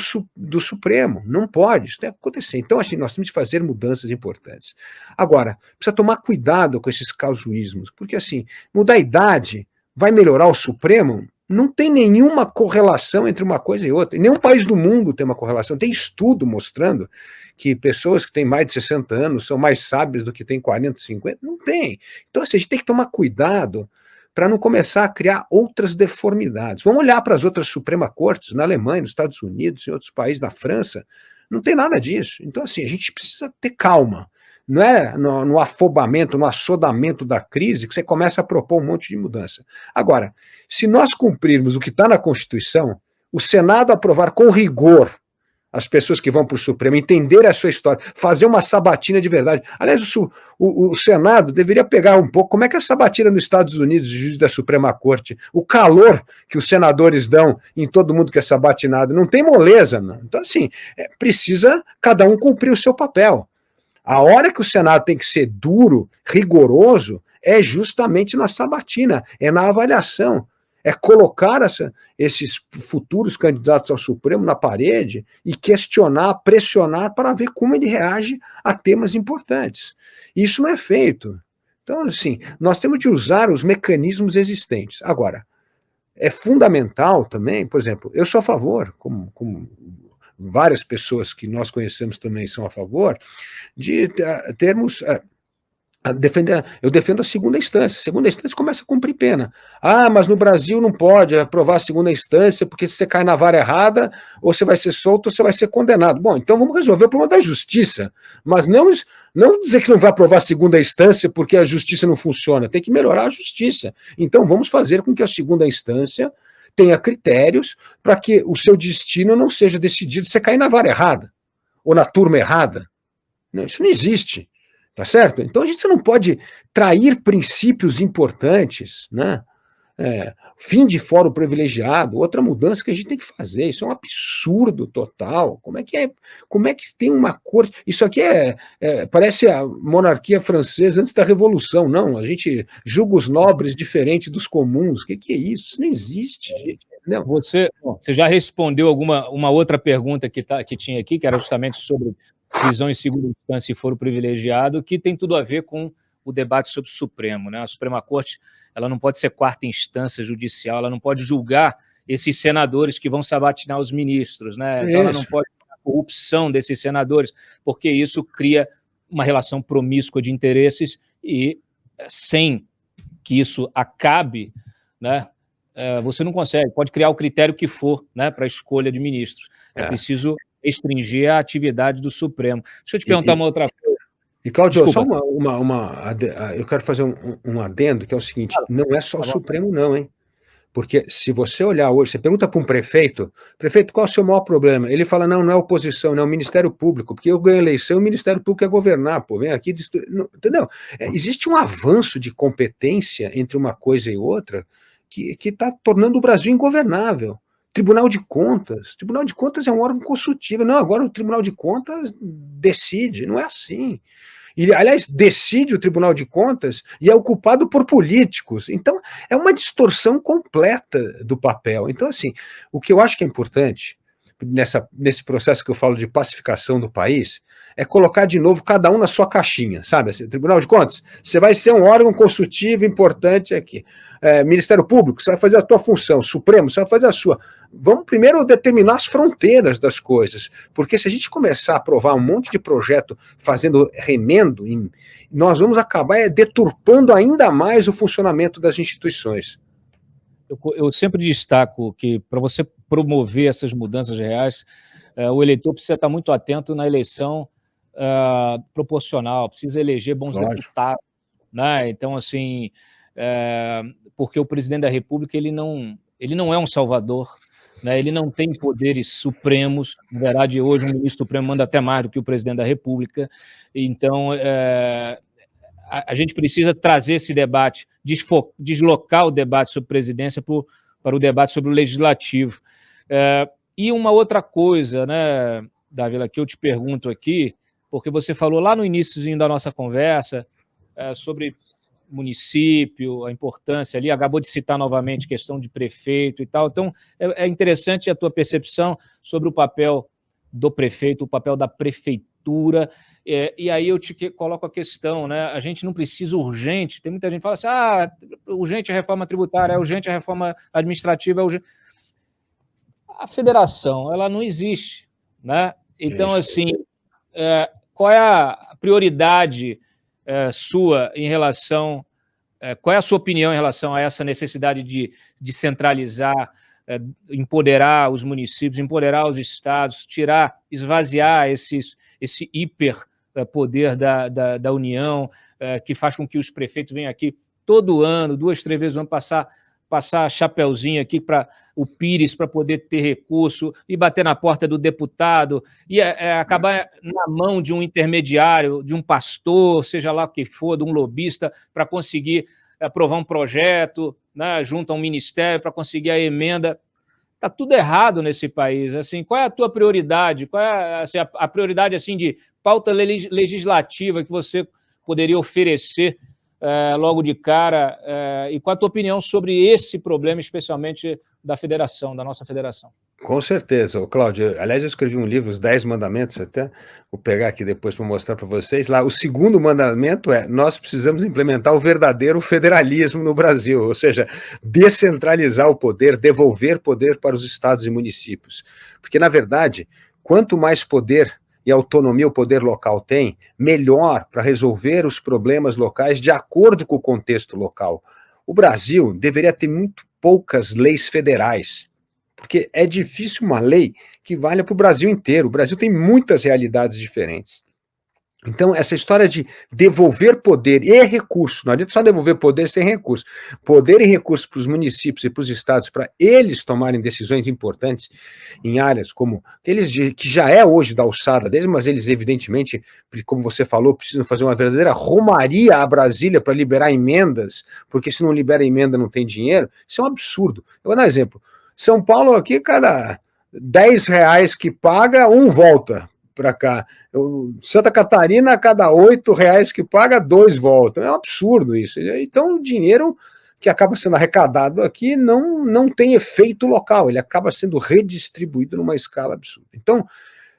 Supremo. Não pode, isso tem que acontecer. Então, assim, nós temos que fazer mudanças importantes. Agora, precisa tomar cuidado com esses casuísmos, porque assim, mudar a idade vai melhorar o Supremo? Não tem nenhuma correlação entre uma coisa e outra. Nenhum país do mundo tem uma correlação. Tem estudo mostrando que pessoas que têm mais de 60 anos são mais sábias do que têm 40, 50. Não tem. Então, assim, a gente tem que tomar cuidado para não começar a criar outras deformidades. Vamos olhar para as outras Suprema Cortes, na Alemanha, nos Estados Unidos, em outros países, na França. Não tem nada disso. Então, assim, a gente precisa ter calma. Não é no afobamento, no assodamento da crise que você começa a propor um monte de mudança. Agora, se nós cumprirmos o que está na Constituição, o Senado aprovar com rigor as pessoas que vão para o Supremo, entender a sua história, fazer uma sabatina de verdade. Aliás, o Senado deveria pegar um pouco como é que é a sabatina nos Estados Unidos, de juiz da Suprema Corte, o calor que os senadores dão em todo mundo que é sabatinado, não tem moleza, não. Então, assim, precisa cada um cumprir o seu papel. A hora que o Senado tem que ser duro, rigoroso, é justamente na sabatina, é na avaliação. É colocar esses futuros candidatos ao Supremo na parede e questionar, pressionar para ver como ele reage a temas importantes. Isso não é feito. Então, assim, nós temos de usar os mecanismos existentes. Agora, é fundamental também, por exemplo, eu sou a favor, como várias pessoas que nós conhecemos também são a favor, de termos... eu defendo a segunda instância. A segunda instância começa a cumprir pena. Ah, mas no Brasil não pode aprovar a segunda instância, porque se você cai na vara errada, ou você vai ser solto ou você vai ser condenado. Bom, então vamos resolver o problema da justiça. Mas não dizer que não vai aprovar a segunda instância porque a justiça não funciona. Tem que melhorar a justiça. Então vamos fazer com que a segunda instância tenha critérios para que o seu destino não seja decidido se você cair na vara errada ou na turma errada. Não, isso não existe. Tá certo? Então a gente não pode trair princípios importantes, né? Fim de fórum privilegiado, outra mudança que a gente tem que fazer. Isso é um absurdo total. Como é que tem uma corte? Isso aqui parece a monarquia francesa antes da Revolução. Não, a gente julga os nobres diferente dos comuns. O que é isso? Isso não existe, gente. Não. Você já respondeu uma outra pergunta que tinha aqui, que era justamente sobre prisão em segunda instância e foro privilegiado, que tem tudo a ver com o debate sobre o Supremo, né? A Suprema Corte, ela não pode ser quarta instância judicial, ela não pode julgar esses senadores que vão sabatinar os ministros, né? Então ela não pode corrupção desses senadores, porque isso cria uma relação promíscua de interesses e, sem que isso acabe, né, você não consegue, pode criar o critério que for, né, para a escolha de ministros. É preciso restringir a atividade do Supremo. Deixa eu te perguntar uma outra coisa. E, Cláudio, só eu quero fazer um adendo, que é o seguinte, não é só o Supremo não, hein? Porque se você olhar hoje, você pergunta para um prefeito, qual é o seu maior problema? Ele fala, não é oposição, não é o Ministério Público, porque eu ganho eleição, o Ministério Público é governar, pô, vem aqui, entendeu? Existe um avanço de competência entre uma coisa e outra que está tornando o Brasil ingovernável. Tribunal de Contas é um órgão consultivo, não, agora o Tribunal de Contas decide, não é assim. E, aliás, decide o Tribunal de Contas e é ocupado por políticos. Então, é uma distorção completa do papel. Então, assim, o que eu acho que é importante nesse processo que eu falo de pacificação do país é colocar de novo cada um na sua caixinha, sabe? Assim, Tribunal de Contas, você vai ser um órgão consultivo importante aqui. Ministério Público, você vai fazer a tua função. Supremo, você vai fazer a sua. Vamos primeiro determinar as fronteiras das coisas, porque se a gente começar a aprovar um monte de projeto fazendo remendo, nós vamos acabar deturpando ainda mais o funcionamento das instituições. Eu sempre destaco que, para você promover essas mudanças reais, o eleitor precisa estar muito atento na eleição proporcional, precisa eleger bons deputados, né? Então, assim, porque o presidente da República ele não é um salvador, né? Ele não tem poderes supremos. Na verdade, hoje o ministro supremo manda até mais do que o presidente da República. Então, a gente precisa trazer esse debate, deslocar o debate sobre presidência para o debate sobre o legislativo. E uma outra coisa, né, Dávila, que eu te pergunto aqui, porque você falou lá no iníciozinho da nossa conversa sobre município, a importância ali, acabou de citar novamente questão de prefeito e tal. Então, é interessante a tua percepção sobre o papel do prefeito, o papel da prefeitura. E aí eu te coloco a questão, né? A gente não precisa urgente, tem muita gente que fala assim, urgente a reforma tributária, é urgente a reforma administrativa, é urgente. A federação, ela não existe, né? Então, assim, qual é a prioridade sua em relação, qual é a sua opinião em relação a essa necessidade de centralizar, empoderar os municípios, empoderar os estados, esvaziar esse hiperpoder da União, que faz com que os prefeitos venham aqui todo ano, 2, 3 vezes no ano, passar chapeuzinho aqui para o Pires para poder ter recurso e bater na porta do deputado e acabar na mão de um intermediário, de um pastor, seja lá o que for, de um lobista, para conseguir aprovar um projeto, né, junto a um ministério para conseguir a emenda. Está tudo errado nesse país. Assim, qual é a tua prioridade? Qual é assim, a prioridade assim, de pauta legislativa que você poderia oferecer logo de cara, e qual a tua opinião sobre esse problema, especialmente da federação, da nossa federação? Com certeza, Cláudio. Aliás, eu escrevi um livro, Os 10 Mandamentos, até vou pegar aqui depois para mostrar para vocês. Lá, o segundo mandamento nós precisamos implementar o verdadeiro federalismo no Brasil, ou seja, descentralizar o poder, devolver poder para os estados e municípios. Porque, na verdade, quanto mais poder e autonomia o poder local tem, melhor para resolver os problemas locais de acordo com o contexto local. O Brasil deveria ter muito poucas leis federais, porque é difícil uma lei que valha para o Brasil inteiro. O Brasil tem muitas realidades diferentes. Então, essa história de devolver poder e recurso, não adianta só devolver poder sem recurso, poder e recurso para os municípios e para os estados, para eles tomarem decisões importantes em áreas como que já é hoje da alçada deles, mas eles evidentemente, como você falou, precisam fazer uma verdadeira romaria a Brasília para liberar emendas, porque se não libera emenda não tem dinheiro. Isso é um absurdo. Eu vou dar um exemplo. São Paulo aqui, cada R$10 que paga, um volta para cá. Santa Catarina, a cada R$8 que paga, 2 voltam. É um absurdo isso. Então, o dinheiro que acaba sendo arrecadado aqui não tem efeito local, ele acaba sendo redistribuído numa escala absurda. Então,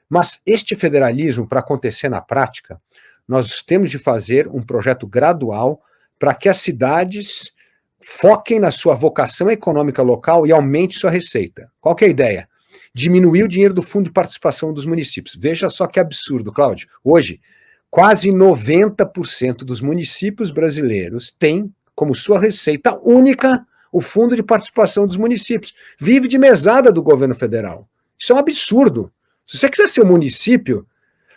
mas este federalismo, para acontecer na prática, nós temos de fazer um projeto gradual para que as cidades foquem na sua vocação econômica local e aumente sua receita. Qual que é a ideia? diminuir o dinheiro do Fundo de Participação dos Municípios. Veja só que absurdo, Cláudio. Hoje, quase 90% dos municípios brasileiros têm como sua receita única o Fundo de Participação dos Municípios. Vive de mesada do governo federal. Isso é um absurdo. Se você quiser ser um município,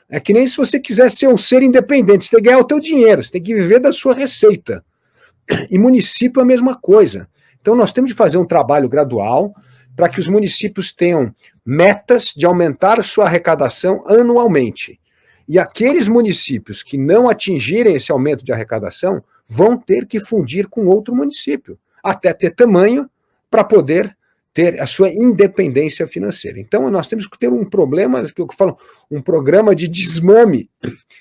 é que nem se você quiser ser um ser independente. Você tem que ganhar o teu dinheiro, você tem que viver da sua receita. E município é a mesma coisa. Então nós temos de fazer um trabalho gradual para que os municípios tenham metas de aumentar sua arrecadação anualmente. E aqueles municípios que não atingirem esse aumento de arrecadação vão ter que fundir com outro município, até ter tamanho para poder ter a sua independência financeira. Então, nós temos que ter um problema, que eu falo, um programa de desmame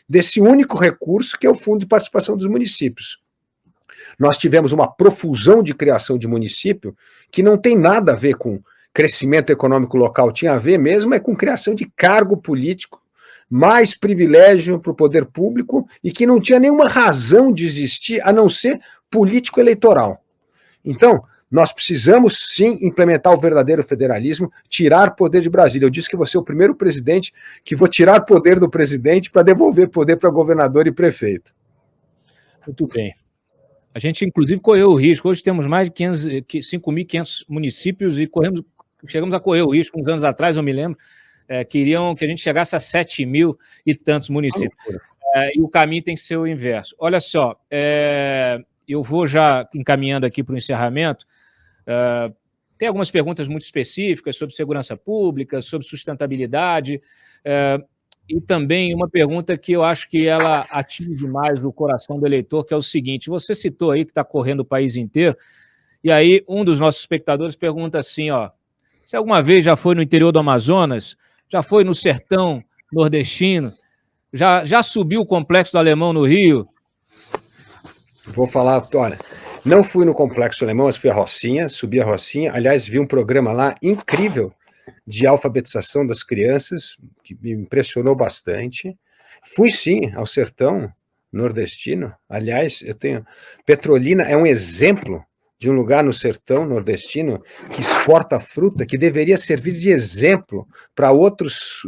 desse único recurso, que é o Fundo de Participação dos Municípios. Nós tivemos uma profusão de criação de município que não tem nada a ver com crescimento econômico local, tinha a ver mesmo com criação de cargo político, mais privilégio para o poder público e que não tinha nenhuma razão de existir a não ser político-eleitoral. Então, nós precisamos, sim, implementar o verdadeiro federalismo, tirar poder de Brasília. Eu disse que vou ser o primeiro presidente que vou tirar poder do presidente para devolver poder para governador e prefeito. Muito bem. A gente, inclusive, correu o risco. Hoje temos mais de 5.500 municípios e chegamos a correr o risco, uns anos atrás, eu me lembro, queriam que a gente chegasse a 7.000 e tantos municípios. E o caminho tem que ser o inverso. Olha só, eu vou já encaminhando aqui para o encerramento. Tem algumas perguntas muito específicas sobre segurança pública, sobre sustentabilidade, e também uma pergunta que eu acho que ela atinge mais o coração do eleitor, que é o seguinte: você citou aí que está correndo o país inteiro, e aí um dos nossos espectadores pergunta assim, ó, se alguma vez já foi no interior do Amazonas, já foi no sertão nordestino, já subiu o Complexo do Alemão no Rio? Vou falar, olha, não fui no Complexo Alemão, mas fui a Rocinha, subi a Rocinha, aliás, vi um programa lá incrível de alfabetização das crianças, que me impressionou bastante. Fui, sim, ao sertão nordestino, aliás, Petrolina é um exemplo de um lugar no sertão nordestino que exporta fruta, que deveria servir de exemplo para outros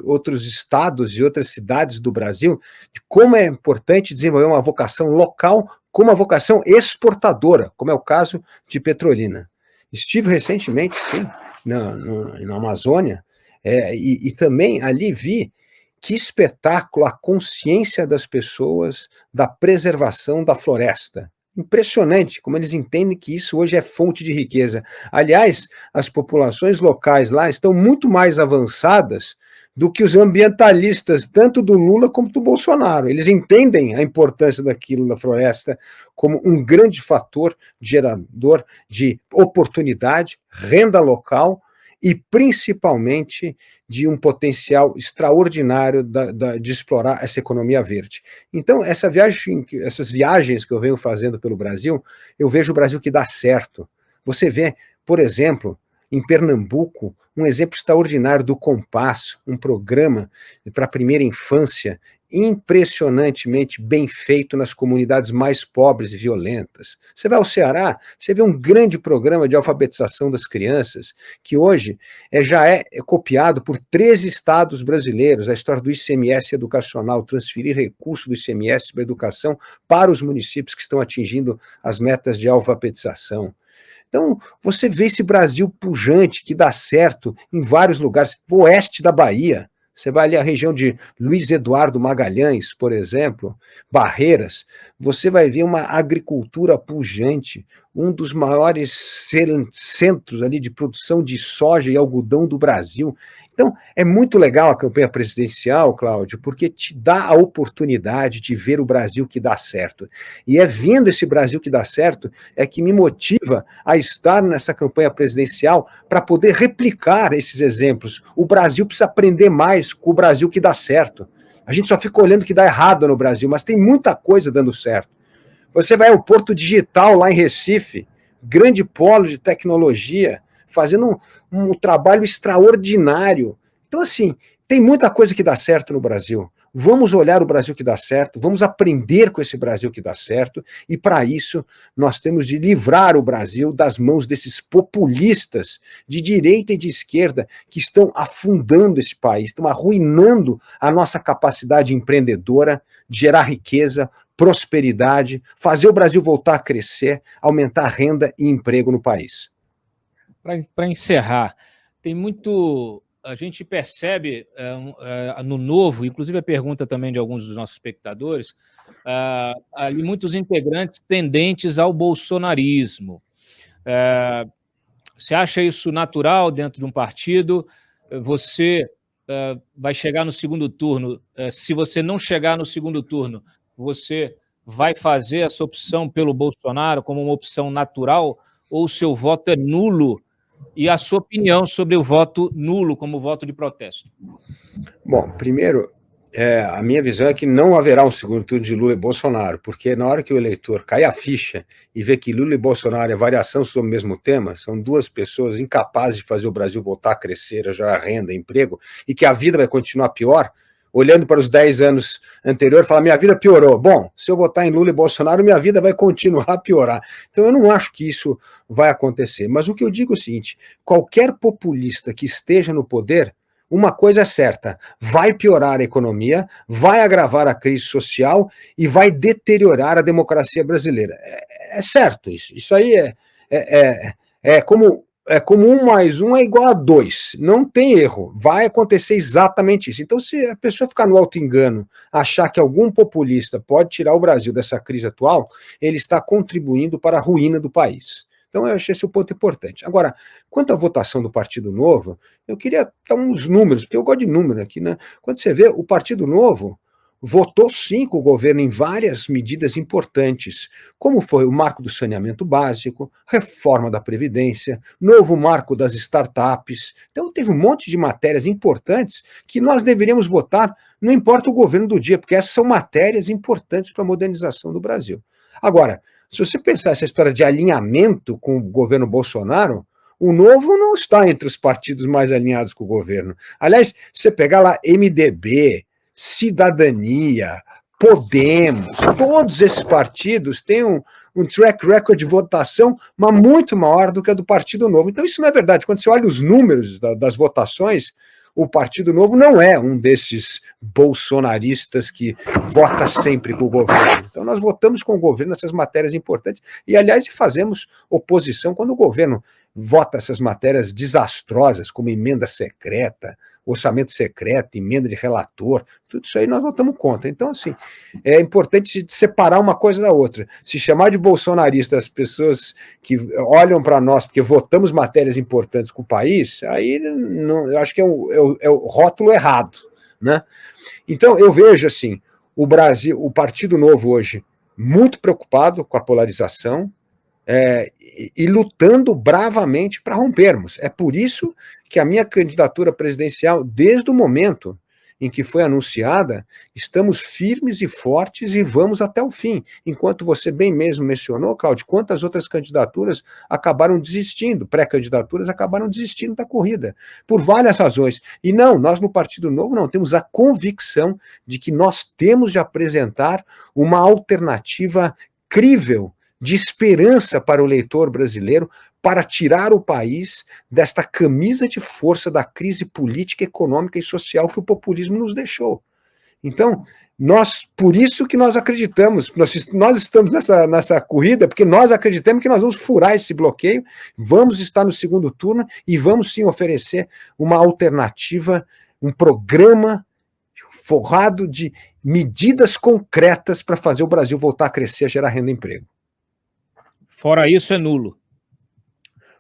estados e outras cidades do Brasil, de como é importante desenvolver uma vocação local com uma vocação exportadora, como é o caso de Petrolina. Estive recentemente, sim, na Amazônia, e também ali vi que espetáculo a consciência das pessoas da preservação da floresta. Impressionante como eles entendem que isso hoje é fonte de riqueza. Aliás, as populações locais lá estão muito mais avançadas do que os ambientalistas, tanto do Lula como do Bolsonaro. Eles entendem a importância daquilo da floresta como um grande fator gerador de oportunidade, renda local e principalmente de um potencial extraordinário de explorar essa economia verde. Então, essas viagens que eu venho fazendo pelo Brasil, eu vejo o Brasil que dá certo. Você vê, por exemplo, em Pernambuco, um exemplo extraordinário do Compasso, um programa para a primeira infância impressionantemente bem feito nas comunidades mais pobres e violentas. Você vai ao Ceará, você vê um grande programa de alfabetização das crianças, que hoje já é copiado por 13 estados brasileiros, a história do ICMS educacional, transferir recursos do ICMS para a educação para os municípios que estão atingindo as metas de alfabetização. Então, você vê esse Brasil pujante, que dá certo em vários lugares, o oeste da Bahia, você vai ali à região de Luiz Eduardo Magalhães, por exemplo, Barreiras, você vai ver uma agricultura pujante, um dos maiores centros ali de produção de soja e algodão do Brasil. Então, é muito legal a campanha presidencial, Cláudio, porque te dá a oportunidade de ver o Brasil que dá certo. E é vendo esse Brasil que dá certo é que me motiva a estar nessa campanha presidencial para poder replicar esses exemplos. O Brasil precisa aprender mais com o Brasil que dá certo. A gente só fica olhando o que dá errado no Brasil, mas tem muita coisa dando certo. Você vai ao Porto Digital lá em Recife, grande polo de tecnologia, fazendo um trabalho extraordinário. Então, assim, tem muita coisa que dá certo no Brasil. Vamos olhar o Brasil que dá certo, vamos aprender com esse Brasil que dá certo, e para isso nós temos de livrar o Brasil das mãos desses populistas de direita e de esquerda que estão afundando esse país, estão arruinando a nossa capacidade empreendedora de gerar riqueza, prosperidade, fazer o Brasil voltar a crescer, aumentar a renda e emprego no país. Para encerrar, tem muito... A gente percebe no Novo, inclusive a pergunta também de alguns dos nossos espectadores, ali muitos integrantes tendentes ao bolsonarismo. Você acha isso natural dentro de um partido? Você vai chegar no segundo turno, se você não chegar no segundo turno, você vai fazer essa opção pelo Bolsonaro como uma opção natural, ou o seu voto é nulo? E a sua opinião sobre o voto nulo como voto de protesto? Bom, primeiro, a minha visão é que não haverá um segundo turno de Lula e Bolsonaro, porque na hora que o eleitor cair a ficha e ver que Lula e Bolsonaro é variação sobre o mesmo tema, são duas pessoas incapazes de fazer o Brasil voltar a crescer, a gerar renda, emprego, e que a vida vai continuar pior, olhando para os 10 anos anteriores, falar, minha vida piorou. Bom, se eu votar em Lula e Bolsonaro, minha vida vai continuar a piorar. Então eu não acho que isso vai acontecer. Mas o que eu digo é o seguinte, qualquer populista que esteja no poder, uma coisa é certa, vai piorar a economia, vai agravar a crise social e vai deteriorar a democracia brasileira. É certo isso. Isso aí é como 1 mais 1 é igual a 2. Não tem erro. Vai acontecer exatamente isso. Então, se a pessoa ficar no auto-engano, achar que algum populista pode tirar o Brasil dessa crise atual, ele está contribuindo para a ruína do país. Então, eu achei esse o ponto importante. Agora, quanto à votação do Partido Novo, eu queria dar uns números, porque eu gosto de número aqui, né? Quando você vê, o Partido Novo votou sim com o governo em várias medidas importantes, como foi o marco do saneamento básico, reforma da Previdência, novo marco das startups. Então teve um monte de matérias importantes que nós deveríamos votar, não importa o governo do dia, porque essas são matérias importantes para a modernização do Brasil. Agora, se você pensar essa história de alinhamento com o governo Bolsonaro, o Novo não está entre os partidos mais alinhados com o governo. Aliás, se você pegar lá MDB, Cidadania, Podemos, todos esses partidos têm um track record de votação, mas muito maior do que a do Partido Novo. Então isso não é verdade. Quando você olha os números das votações, o Partido Novo não é um desses bolsonaristas que vota sempre com o governo. Então nós votamos com o governo nessas matérias importantes e, aliás, fazemos oposição quando o governo vota essas matérias desastrosas, como emenda secreta, orçamento secreto, emenda de relator, tudo isso aí nós votamos contra. Então, assim, é importante separar uma coisa da outra. Se chamar de bolsonarista as pessoas que olham para nós porque votamos matérias importantes com o país, aí não, eu acho que é o rótulo errado, né? Então, eu vejo, assim, o Brasil, o Partido Novo hoje, muito preocupado com a polarização, e lutando bravamente para rompermos. É por isso que a minha candidatura presidencial, desde o momento em que foi anunciada, estamos firmes e fortes e vamos até o fim. Enquanto você bem mesmo mencionou, Cláudio, quantas outras candidaturas acabaram desistindo, pré-candidaturas acabaram desistindo da corrida, por várias razões. E não, nós no Partido Novo não, temos a convicção de que nós temos de apresentar uma alternativa crível, de esperança para o eleitor brasileiro, para tirar o país desta camisa de força da crise política, econômica e social que o populismo nos deixou. Então, por isso que nós acreditamos, nós estamos nessa corrida, porque nós acreditamos que nós vamos furar esse bloqueio, vamos estar no segundo turno e vamos sim oferecer uma alternativa, um programa forrado de medidas concretas para fazer o Brasil voltar a crescer, a gerar renda e emprego. Fora isso, é nulo.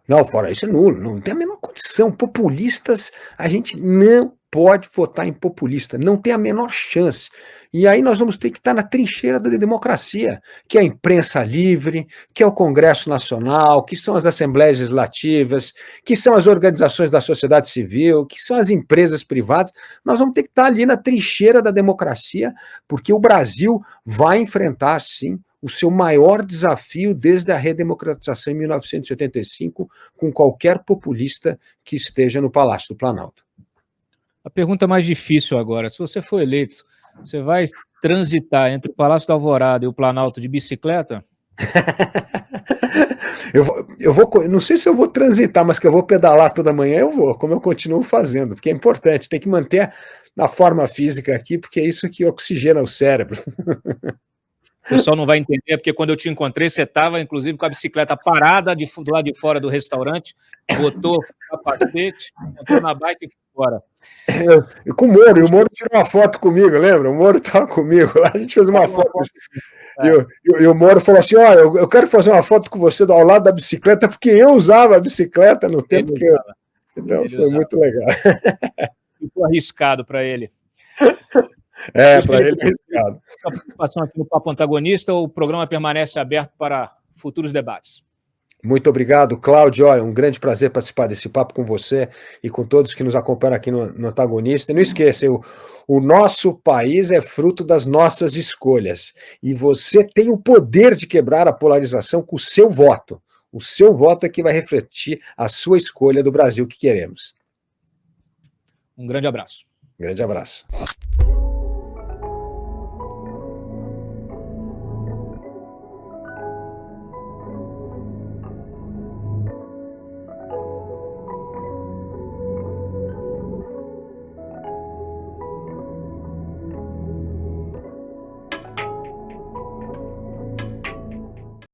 Não, fora isso é nulo, não tem a menor condição. Populistas, a gente não pode votar em populista, não tem a menor chance. E aí nós vamos ter que estar na trincheira da democracia, que é a imprensa livre, que é o Congresso Nacional, que são as assembleias legislativas, que são as organizações da sociedade civil, que são as empresas privadas. Nós vamos ter que estar ali na trincheira da democracia, porque o Brasil vai enfrentar, sim, o seu maior desafio desde a redemocratização em 1985, com qualquer populista que esteja no Palácio do Planalto. A pergunta mais difícil agora, se você for eleito, Você vai transitar entre o Palácio da Alvorada e o Planalto de bicicleta? Não sei se eu vou transitar, mas que eu vou pedalar toda manhã, eu vou, como eu continuo fazendo, porque é importante, tem que manter na forma física aqui, porque é isso que oxigena o cérebro. O pessoal não vai entender, porque quando eu te encontrei, você estava, inclusive, com a bicicleta parada do lado de fora do restaurante, botou o capacete, entrou na bike e foi fora. E com o Moro tirou uma foto comigo, lembra? O Moro estava comigo lá, a gente fez uma foto. E o Moro falou assim, ó, eu quero fazer uma foto com você ao lado da bicicleta, porque eu usava a bicicleta no tempo que eu... Então foi muito legal. Ficou arriscado para ele. Para ele é arriscado. A participação aqui no Papo Antagonista, o programa permanece aberto para futuros debates. Muito obrigado, Cláudio. É um grande prazer participar desse papo com você e com todos que nos acompanham aqui no Antagonista. E não esqueça, o nosso país é fruto das nossas escolhas. E você tem o poder de quebrar a polarização com o seu voto. O seu voto é que vai refletir a sua escolha do Brasil que queremos. Um grande abraço. Grande abraço.